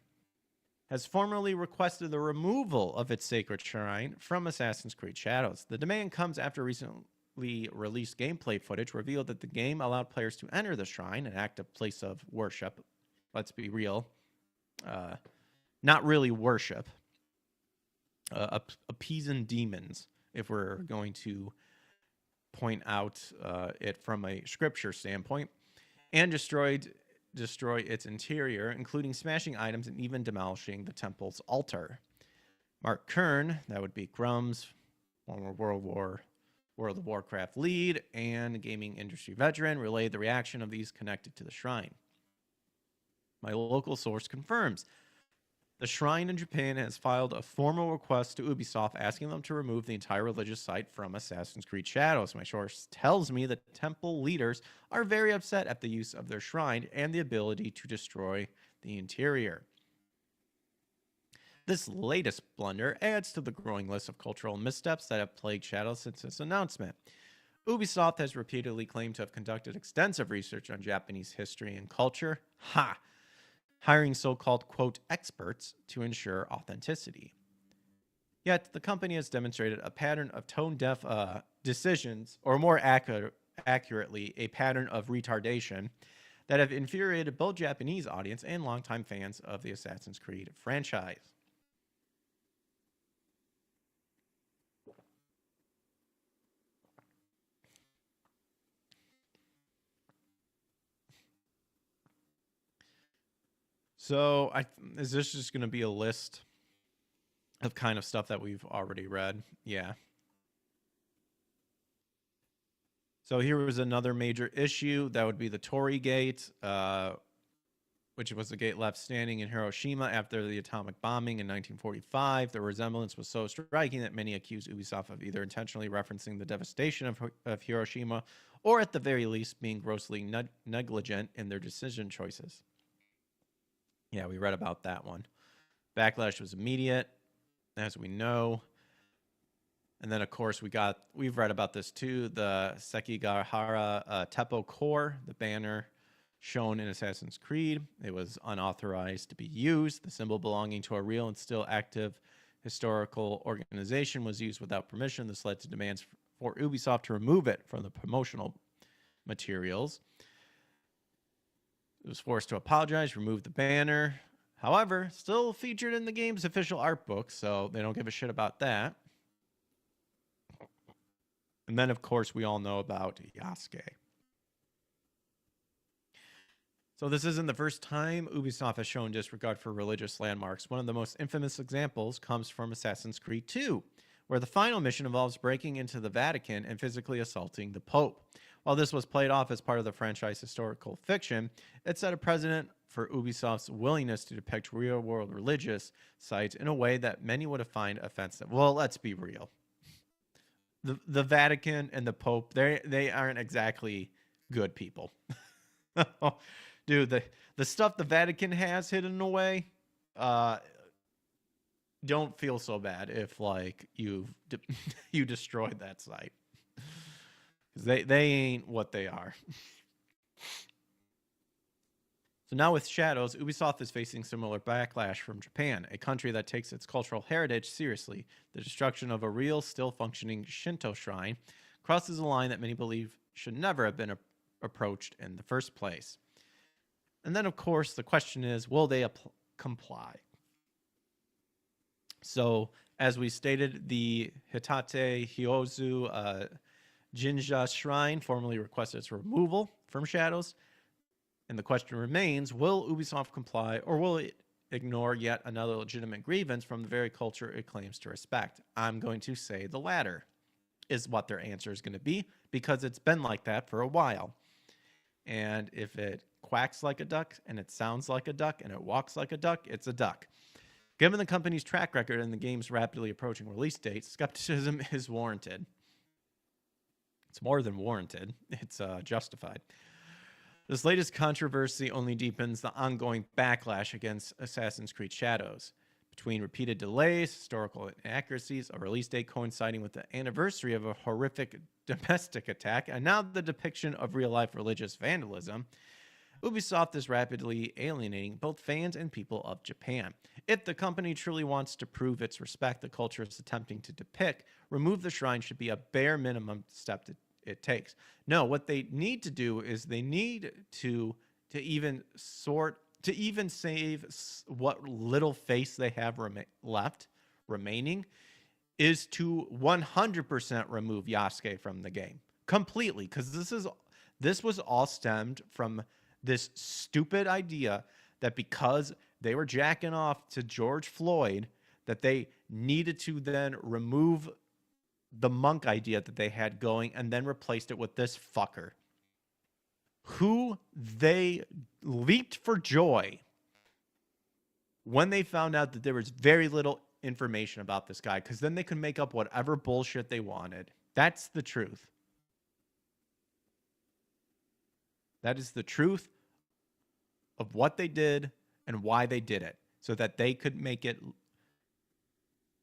Speaker 3: has formally requested the removal of its sacred shrine from Assassin's Creed Shadows. The demand comes after recently released gameplay footage revealed that the game allowed players to enter the shrine, an active place of worship. Let's be real. Not really worship. Appeasing demons, if we're going to point out it from a scripture standpoint, and destroy its interior, including smashing items and even demolishing the temple's altar. Mark Kern, that would be Crumbs, former World of Warcraft lead and gaming industry veteran, relayed the reaction of these connected to the shrine. My local source confirms the shrine in Japan has filed a formal request to Ubisoft asking them to remove the entire religious site from Assassin's Creed Shadows. My source tells me that temple leaders are very upset at the use of their shrine and the ability to destroy the interior. This latest blunder adds to the growing list of cultural missteps that have plagued Shadows since its announcement. Ubisoft has repeatedly claimed to have conducted extensive research on Japanese history and culture. Hiring so-called, quote, experts to ensure authenticity. Yet, the company has demonstrated a pattern of tone-deaf decisions, or more accurately, a pattern of retardation that have infuriated both Japanese audience and longtime fans of the Assassin's Creed franchise. So, is this just going to be a list of kind of stuff that we've already read? Yeah. So here was another major issue. That would be the Torii Gate, which was the gate left standing in Hiroshima after the atomic bombing in 1945. The resemblance was so striking that many accused Ubisoft of either intentionally referencing the devastation of Hiroshima or at the very least being grossly negligent in their decision choices. Yeah, we read about that one. Backlash was immediate, as we know. And then, of course, we've read about this too. The Sekigahara Teppo Core, the banner shown in Assassin's Creed. It was unauthorized to be used. The symbol belonging to a real and still active historical organization was used without permission. This led to demands for Ubisoft to remove it from the promotional materials. It was forced to apologize, remove the banner. However, still featured in the game's official art book, so they don't give a shit about that. And then, of course, we all know about Yasuke. So this isn't the first time Ubisoft has shown disregard for religious landmarks. One of the most infamous examples comes from Assassin's Creed 2, where the final mission involves breaking into the Vatican and physically assaulting the Pope. While this was played off as part of the franchise historical fiction, it set a precedent for Ubisoft's willingness to depict real-world religious sites in a way that many would have found offensive. Well, let's be real. The Vatican and the Pope, they aren't exactly good people. Dude, the stuff the Vatican has hidden away, don't feel so bad if like you destroyed that site. 'Cause they ain't what they are. So now with Shadows, Ubisoft is facing similar backlash from Japan, a country that takes its cultural heritage seriously. The destruction of a real, still functioning Shinto shrine crosses a line that many believe should never have been approached in the first place. And then, of course, the question is, will they comply? So, as we stated, the Hitate Hyozu Jinja Shrine formally requested its removal from Shadows. And the question remains, will Ubisoft comply or will it ignore yet another legitimate grievance from the very culture it claims to respect? I'm going to say the latter is what their answer is going to be, because it's been like that for a while. And if it quacks like a duck and it sounds like a duck and it walks like a duck, it's a duck. Given the company's track record and the game's rapidly approaching release date, skepticism is warranted. It's more than warranted. It's justified. This latest controversy only deepens the ongoing backlash against Assassin's Creed Shadows. Between repeated delays, historical inaccuracies, a release date coinciding with the anniversary of a horrific domestic attack, and now the depiction of real-life religious vandalism, Ubisoft is rapidly alienating both fans and people of Japan. If the company truly wants to prove its respect the culture it's attempting to depict, remove the shrine should be a bare minimum step it takes. No, what they need to do is they need to even save what little face they have remaining is to 100% remove Yasuke from the game completely, because this was all stemmed from this stupid idea that because they were jacking off to George Floyd, that they needed to then remove the monk idea that they had going and then replaced it with this fucker who they leaped for joy when they found out that there was very little information about this guy, because then they could make up whatever bullshit they wanted. That's the truth. That is the truth of what they did and why they did it, so that they could make it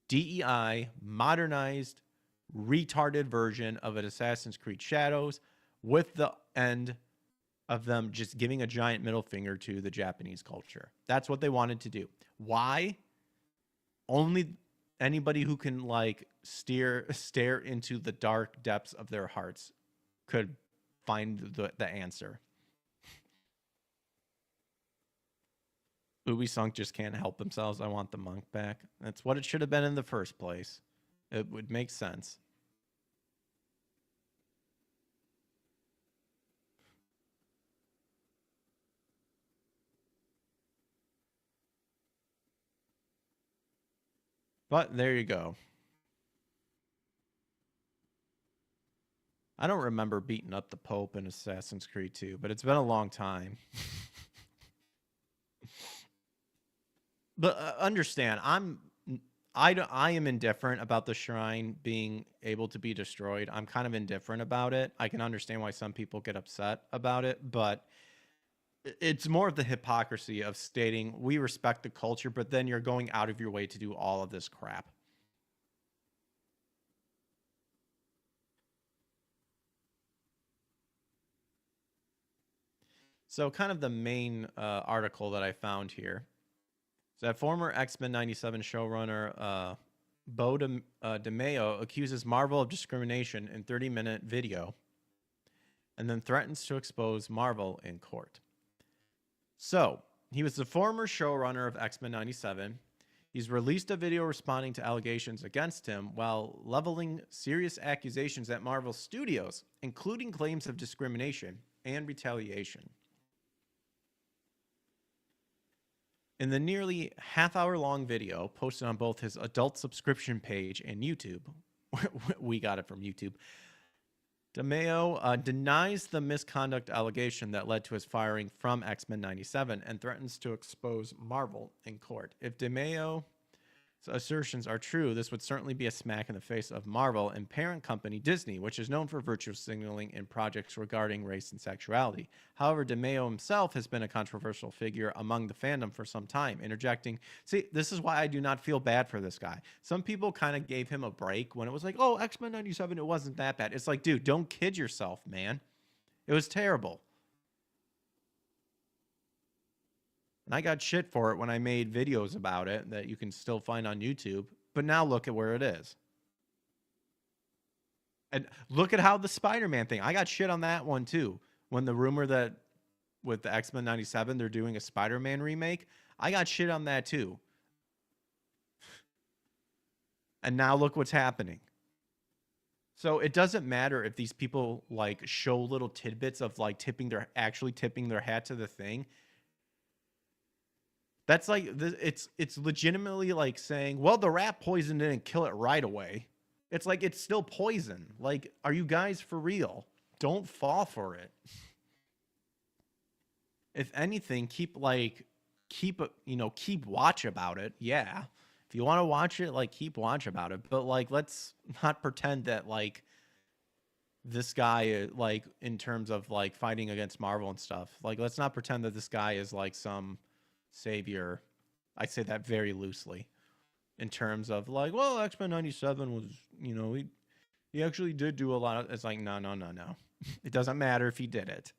Speaker 3: DEI, modernized, retarded version of an Assassin's Creed Shadows, with the end of them just giving a giant middle finger to the Japanese culture. That's what they wanted to do. Why? Only anybody who can like stare into the dark depths of their hearts could find the answer. Ubisoft just can't help themselves. I want the monk back. That's what it should have been in the first place. It would make sense. But there you go. I don't remember beating up the Pope in Assassin's Creed 2, but it's been a long time. But understand, I am indifferent about the shrine being able to be destroyed. I'm kind of indifferent about it. I can understand why some people get upset about it, but it's more of the hypocrisy of stating we respect the culture, but then you're going out of your way to do all of this crap. So kind of the main article that I found here is that former X-Men 97 showrunner Beau DeMayo accuses Marvel of discrimination in 30-minute video and then threatens to expose Marvel in court. So, he was the former showrunner of X-Men 97. He's released a video responding to allegations against him while leveling serious accusations at Marvel Studios, including claims of discrimination and retaliation. In the nearly half-hour-long video posted on both his adult subscription page and YouTube, we got it from YouTube, DeMayo denies the misconduct allegation that led to his firing from X-Men 97 and threatens to expose Marvel in court. If DeMayo's assertions are true, this would certainly be a smack in the face of Marvel and parent company Disney, which is known for virtue signaling in projects regarding race and sexuality. However, DeMayo himself has been a controversial figure among the fandom for some time, interjecting. See, this is why I do not feel bad for this guy. Some people kind of gave him a break when it was like, oh, X-Men 97, it wasn't that bad. It's like, dude, don't kid yourself, man. It was terrible. And I got shit for it when I made videos about it that you can still find on YouTube. But now look at where it is. And look at how the Spider-Man thing, I got shit on that one too. When the rumor that with the X-Men 97, they're doing a Spider-Man remake, I got shit on that too. And now look what's happening. So it doesn't matter if these people like show little tidbits of like actually tipping their hat to the thing. That's like, it's legitimately like saying, well, the rat poison didn't kill it right away. It's like, it's still poison. Like, are you guys for real? Don't fall for it. If anything, keep watch about it. Yeah. If you want to watch it, like, keep watch about it. But like, let's not pretend that like this guy, like, in terms of like fighting against Marvel and stuff, like, let's not pretend that this guy is like some savior. I say that very loosely in terms of like, well, X-Men 97 was, he actually did do a lot of, it's like, no. It doesn't matter if he did it.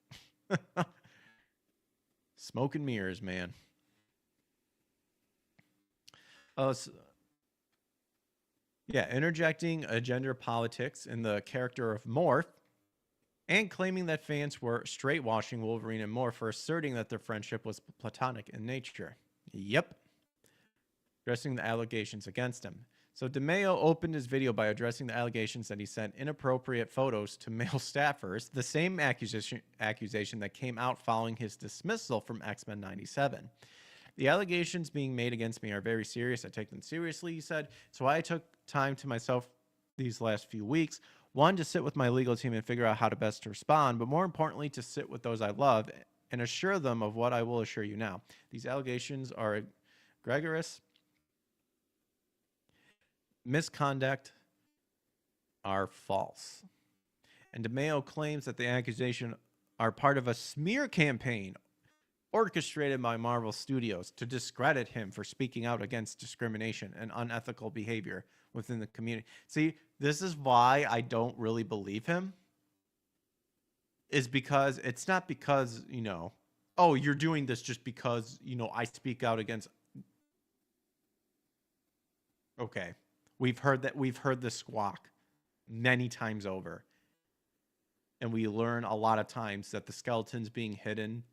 Speaker 3: Smoke and mirrors, man. Interjecting gender politics in the character of Morph and claiming that fans were straight-washing Wolverine and Morph for asserting that their friendship was platonic in nature. Yep. Addressing the allegations against him. So DeMayo opened his video by addressing the allegations that he sent inappropriate photos to male staffers, the same accusation that came out following his dismissal from X-Men 97. The allegations being made against me are very serious. I take them seriously, he said. So I took time to myself these last few weeks. One, to sit with my legal team and figure out how to best respond, but more importantly, to sit with those I love and assure them of what I will assure you now. These allegations are egregious misconduct, are false. And DeMayo claims that the accusation are part of a smear campaign orchestrated by Marvel Studios to discredit him for speaking out against discrimination and unethical behavior within the community. See, this is why I don't really believe him. Is because it's not because, oh, you're doing this just because, I speak out against. Okay. We've heard the squawk many times over. And we learn a lot of times that the skeletons being hidden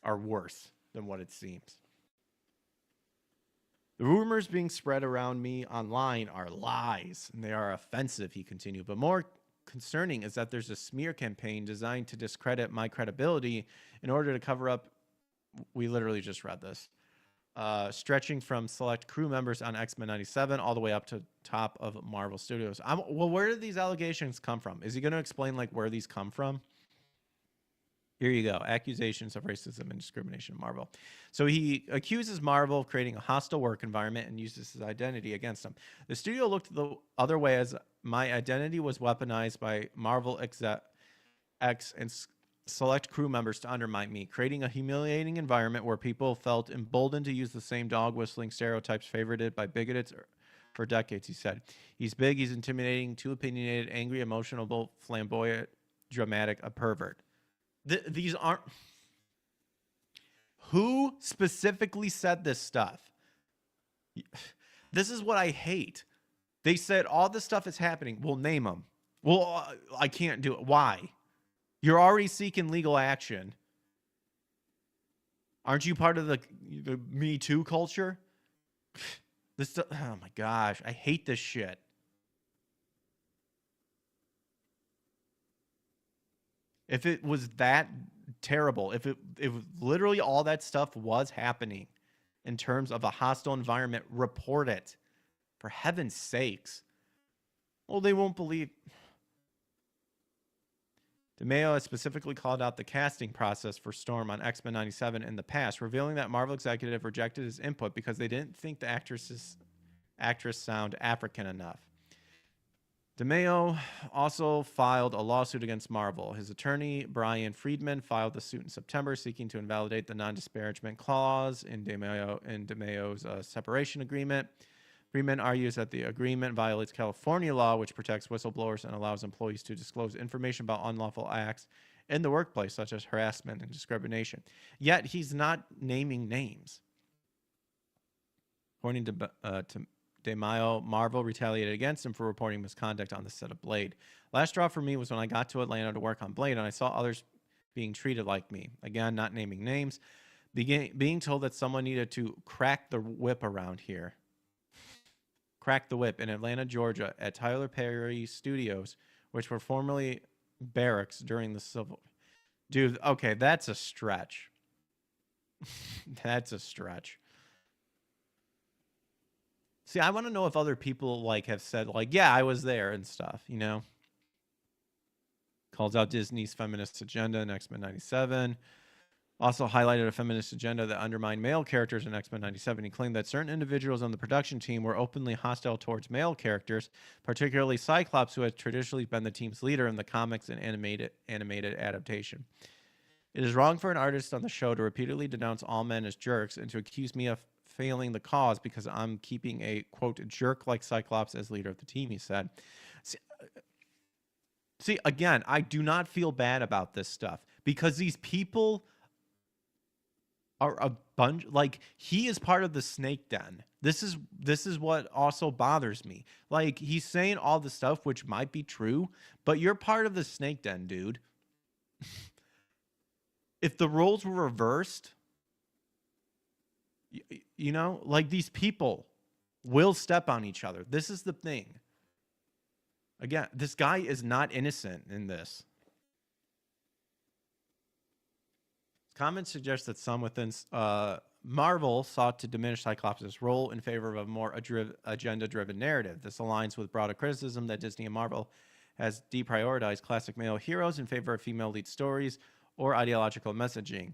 Speaker 3: are worse than what it seems. The rumors being spread around me online are lies, and they are offensive, he continued. But more concerning is that there's a smear campaign designed to discredit my credibility in order to cover up. We literally just read this. Stretching from select crew members on X-Men 97 all the way up to top of Marvel Studios. Well, where did these allegations come from? Is he going to explain like where these come from? Here you go. Accusations of racism and discrimination in Marvel. So he accuses Marvel of creating a hostile work environment and uses his identity against him. The studio looked the other way as my identity was weaponized by Marvel X and select crew members to undermine me, creating a humiliating environment where people felt emboldened to use the same dog-whistling stereotypes favorited by bigots for decades, he said. He's big, he's intimidating, too opinionated, angry, emotional, flamboyant, dramatic, a pervert. These aren't... Who specifically said this stuff? This is what I hate. They said all this stuff is happening. We'll name them. Well, I can't do it. Why? You're already seeking legal action. Aren't you part of the Me Too culture? This, oh my gosh, I hate this shit. If it was that terrible, if literally all that stuff was happening in terms of a hostile environment, report it. For heaven's sakes. Well, they won't believe. DeMayo has specifically called out the casting process for Storm on X-Men 97 in the past, revealing that Marvel executive rejected his input because they didn't think the actress sound African enough. DeMayo also filed a lawsuit against Marvel. His attorney, Brian Friedman, filed the suit in September, seeking to invalidate the non-disparagement clause in DeMayo's separation agreement. Friedman argues that the agreement violates California law, which protects whistleblowers and allows employees to disclose information about unlawful acts in the workplace, such as harassment and discrimination. Yet he's not naming names. According to DeMayo, Marvel retaliated against him for reporting misconduct on the set of Blade. Last straw for me was when I got to Atlanta to work on Blade, and I saw others being treated like me. Again, not naming names. Being told that someone needed to crack the whip around here. Crack the whip in Atlanta, Georgia, at Tyler Perry Studios, which were formerly barracks during the Civil. Dude, okay, that's a stretch. That's a stretch. See, I want to know if other people like have said like, yeah, I was there and stuff, you know. Calls out Disney's feminist agenda in X-Men 97. Also highlighted a feminist agenda that undermined male characters in X-Men 97. He claimed that certain individuals on the production team were openly hostile towards male characters, particularly Cyclops, who had traditionally been the team's leader in the comics and animated adaptation. It is wrong for an artist on the show to repeatedly denounce all men as jerks and to accuse me of failing the cause because I'm keeping a, quote, jerk like Cyclops as leader of the team, he said. See, again, I do not feel bad about this stuff because these people are a bunch, like, he is part of the snake den. This is what also bothers me. Like, he's saying all the stuff which might be true, but you're part of the snake den, dude. If the roles were reversed, you know, like, these people will step on each other. This is the thing. Again, this guy is not innocent in this. Comments suggest that some within Marvel sought to diminish Cyclops' role in favor of a more agenda-driven narrative. This aligns with broader criticism that Disney and Marvel has deprioritized classic male heroes in favor of female lead stories or ideological messaging.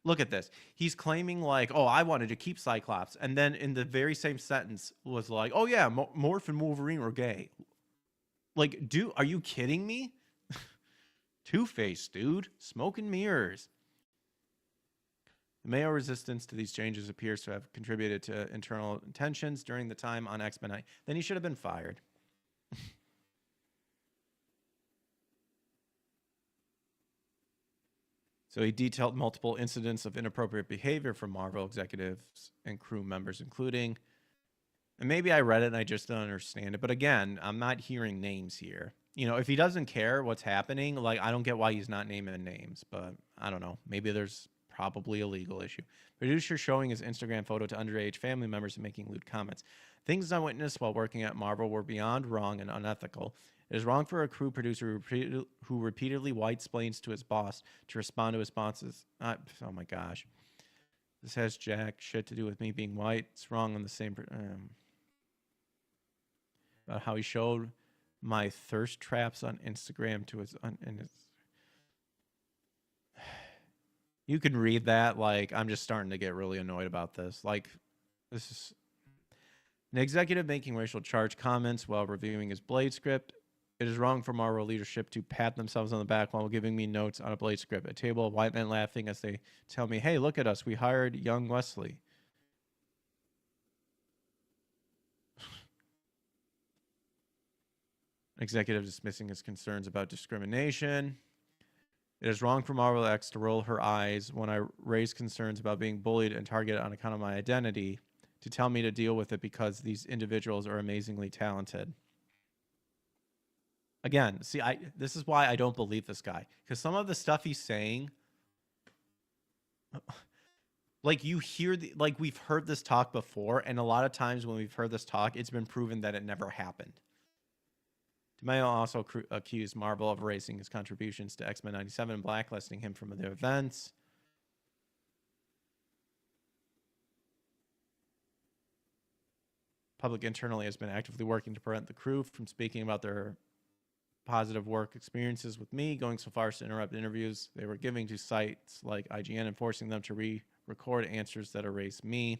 Speaker 3: Look at this. He's claiming like, oh, I wanted to keep Cyclops. And then in the very same sentence was like, oh yeah, Morph and Wolverine were gay. Like, dude, are you kidding me? Two-Face, dude. Smoke and mirrors. The male resistance to these changes appears to have contributed to internal tensions during the time on X-Men. Then he should have been fired. So he detailed multiple incidents of inappropriate behavior from Marvel executives and crew members, including, and maybe I read it and I just don't understand it, but again, I'm not hearing names here. You know, if he doesn't care what's happening, like, I don't get why he's not naming names, but I don't know. Maybe there's probably a legal issue. Producer showing his Instagram photo to underage family members and making lewd comments. Things I witnessed while working at Marvel were beyond wrong and unethical. It is wrong for a crew producer who repeatedly white-splains to his boss to respond to his bosses. Oh my gosh. This has jack shit to do with me being white. It's wrong on the same... about how he showed my thirst traps on Instagram to his... You can read that. Like, I'm just starting to get really annoyed about this. Like, this is... An executive making racial charge comments while reviewing his Blade script. It is wrong for Marvel leadership to pat themselves on the back while giving me notes on a Blade script. A table of white men laughing as they tell me, hey, look at us. We hired young Wesley. Executive dismissing his concerns about discrimination. It is wrong for Marvel X to roll her eyes when I raise concerns about being bullied and targeted on account of my identity, to tell me to deal with it because these individuals are amazingly talented. Again, see, this is why I don't believe this guy. Because some of the stuff he's saying, like, you hear, like, we've heard this talk before, and a lot of times when we've heard this talk, it's been proven that it never happened. DeMayo also accused Marvel of erasing his contributions to X-Men 97 and blacklisting him from their events. Public internally has been actively working to prevent the crew from speaking about their positive work experiences with me, going so far as to interrupt interviews they were giving to sites like IGN and forcing them to re-record answers that erase me.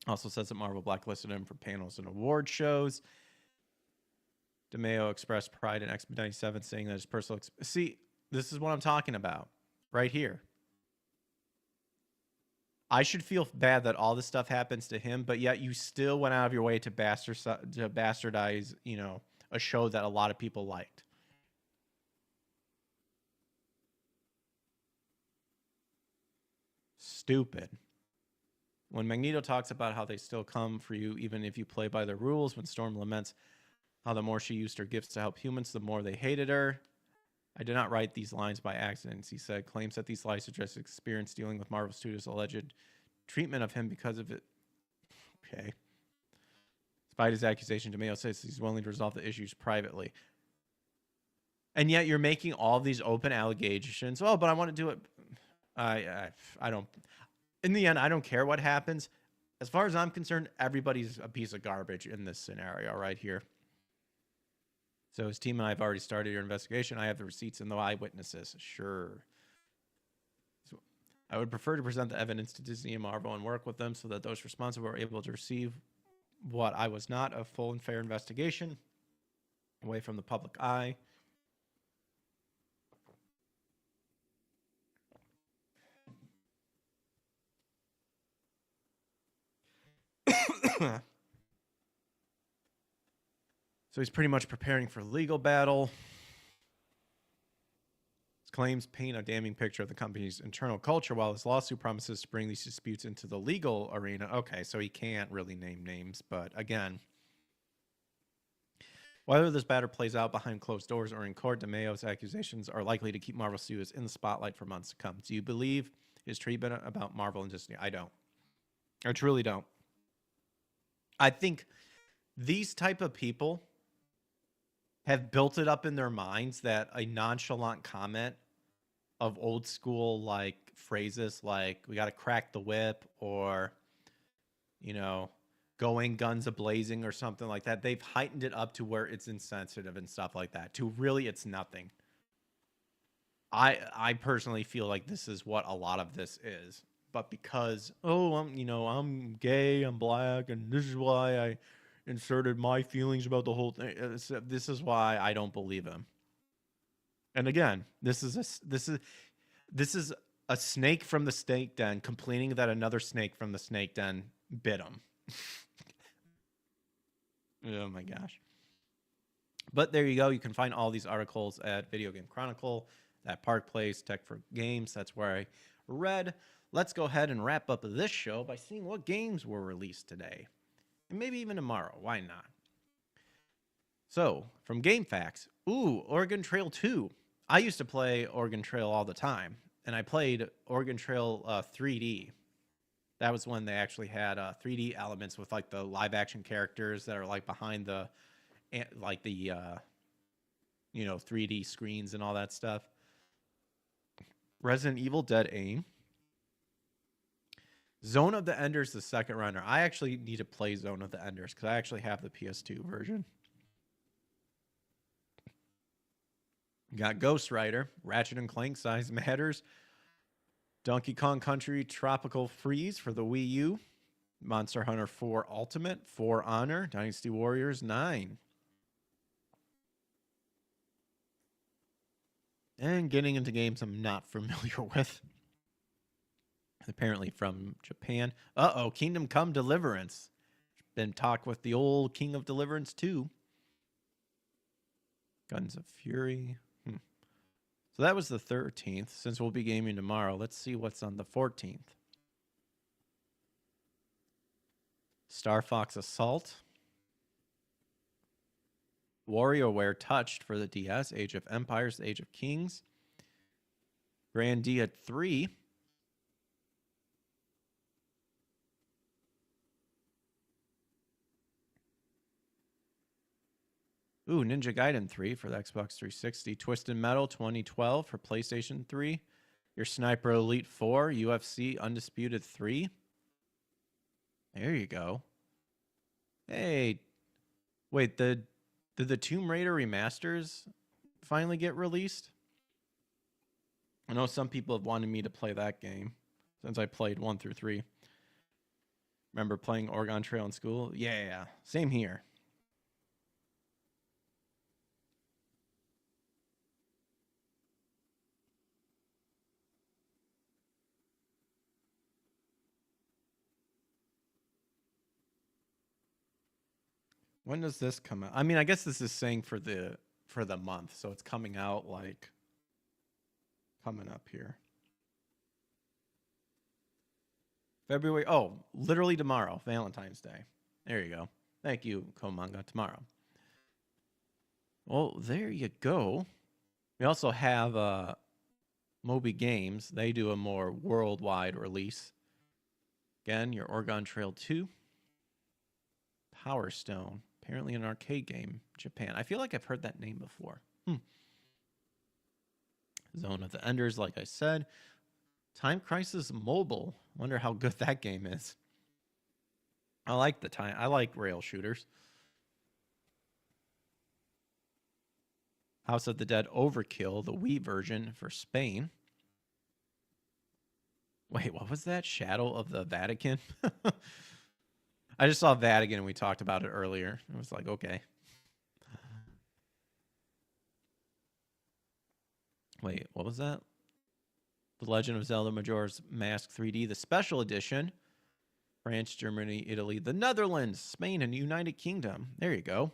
Speaker 3: Also says that Marvel blacklisted him for panels and award shows. DeMayo expressed pride in X-97, saying that his personal... See, this is what I'm talking about right here. I should feel bad that all this stuff happens to him, but yet you still went out of your way to bastardize, you know, a show that a lot of people liked. Stupid. When Magneto talks about how they still come for you even if you play by the rules, when Storm laments how the more she used her gifts to help humans, the more they hated her. I did not write these lines by accident, he said. Claims that these lies address his experience dealing with Marvel Studios' alleged treatment of him because of it. Okay. Despite his accusation, DeMayo says he's willing to resolve the issues privately. And yet you're making all these open allegations. Oh, but I want to do it. I don't. In the end, I don't care what happens. As far as I'm concerned, everybody's a piece of garbage in this scenario right here. So his team and I have already started your investigation. I have the receipts and the eyewitnesses. Sure. So I would prefer to present the evidence to Disney and Marvel and work with them so that those responsible are able to receive what I was not a full and fair investigation away from the public eye. So he's pretty much preparing for legal battle. His claims paint a damning picture of the company's internal culture, while his lawsuit promises to bring these disputes into the legal arena. Okay, so he can't really name names, but again, whether this battle plays out behind closed doors or in court, DeMayo's accusations are likely to keep Marvel Studios in the spotlight for months to come. Do you believe his treatment about Marvel and Disney? I don't. I truly don't. I think these type of people have built it up in their minds that a nonchalant comment of old school like phrases like we got to crack the whip or, you know, going guns a-blazing or something like that. They've heightened it up to where it's insensitive and stuff like that. To really, it's nothing. I personally feel like this is what a lot of this is. But because, I'm gay, I'm black, and this is why I inserted my feelings about the whole thing. This is why I don't believe him. And again, this is a snake from the snake den complaining that another snake from the snake den bit him. Oh my gosh. But there you go. You can find all these articles at Video Game Chronicle, at Park Place, Tech for Games. That's where I read. Let's go ahead and wrap up this show by seeing what games were released today. And maybe even tomorrow. Why not? So, from GameFAQs, Oregon Trail 2. I used to play Oregon Trail all the time, and I played Oregon Trail 3D. That was when they actually had 3D elements with like the live action characters that are like behind the 3D screens and all that stuff. Resident Evil Dead Aim. Zone of the Enders, the second runner. I actually need to play Zone of the Enders because I actually have the PS2 version. Got Ghost Rider, Ratchet and Clank, Size Matters, Donkey Kong Country Tropical Freeze for the Wii U, Monster Hunter 4 Ultimate, For Honor, Dynasty Warriors 9. And getting into games I'm not familiar with. Apparently from Japan. Kingdom Come Deliverance. Been talk with the old King of Deliverance 2. Guns of Fury. So that was the 13th. Since we'll be gaming tomorrow, let's see what's on the 14th. Star Fox Assault. WarioWare Touched for the DS. Age of Empires, Age of Kings. Grandia 3. Ninja Gaiden 3 for the Xbox 360. Twisted Metal 2012 for PlayStation 3. Your Sniper Elite 4. UFC Undisputed 3. There you go. Hey, Wait, did the Tomb Raider remasters finally get released? I know some people have wanted me to play that game since I played 1 through 3. Remember playing Oregon Trail in school? Yeah, same here. When does this come out? I mean, I guess this is saying for the month, so it's coming out like coming up here. February. Oh, literally tomorrow, Valentine's Day. There you go. Thank you, Komanga. Tomorrow. Well, there you go. We also have Moby Games. They do a more worldwide release. Again, your Oregon Trail 2. Power Stone. Apparently an arcade game. Japan. I feel like I've heard that name before. Zone of the Enders, like I said. Time Crisis Mobile. Wonder how good that game is. I like rail shooters. House of the Dead Overkill, the Wii version for Spain. Wait, what was that? Shadow of the Vatican? I just saw Vatican and we talked about it earlier. I was like, okay. Wait, what was that? The Legend of Zelda Majora's Mask 3D, the special edition. France, Germany, Italy, the Netherlands, Spain, and United Kingdom. There you go.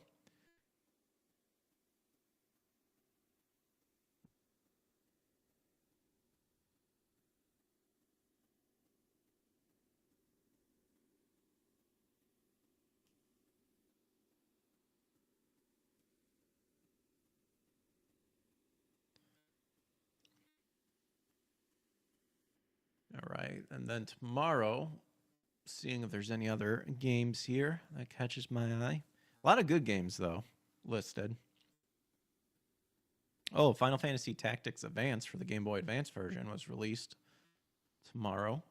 Speaker 3: All right, and then tomorrow, seeing if there's any other games here that catches my eye. A lot of good games, though, listed. Oh, Final Fantasy Tactics Advance for the Game Boy Advance version was released tomorrow.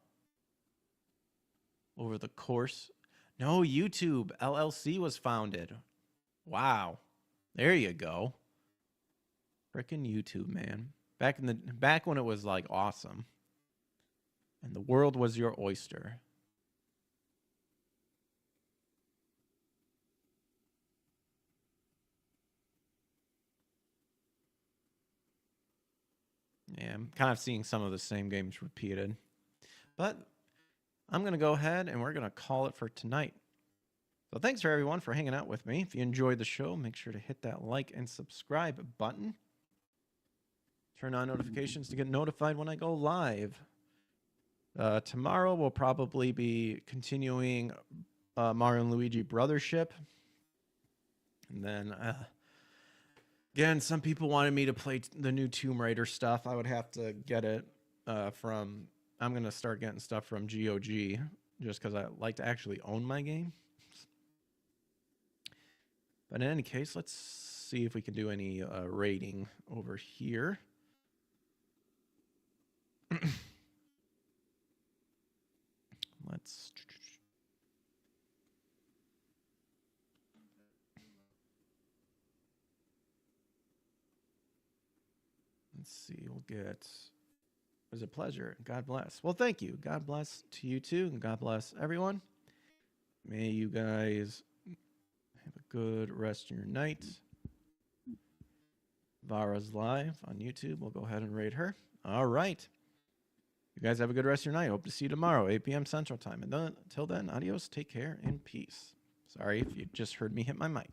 Speaker 3: Over the course. No, YouTube LLC was founded. Wow. There you go. Frickin' YouTube, man. Back when it was like awesome. And the world was your oyster. Yeah, I'm kind of seeing some of the same games repeated. But I'm going to go ahead and we're going to call it for tonight. So thanks for everyone for hanging out with me. If you enjoyed the show, make sure to hit that like and subscribe button. Turn on notifications to get notified when I go live. Tomorrow we'll probably be continuing Mario and Luigi Brothership. And then, again, some people wanted me to play the new Tomb Raider stuff. I would have to get it from... I'm going to start getting stuff from GOG just because I like to actually own my game. But in any case, let's see if we can do any rating over here. Let's see. We'll get. It was a pleasure. God bless. Well, thank you. God bless to you too, and God bless everyone. May you guys have a good rest of your night. Vara's live on YouTube. We'll go ahead and raid her. All right. You guys have a good rest of your night. Hope to see you tomorrow, 8 p.m. Central Time. And then, until then, adios, take care, and peace. Sorry if you just heard me hit my mic.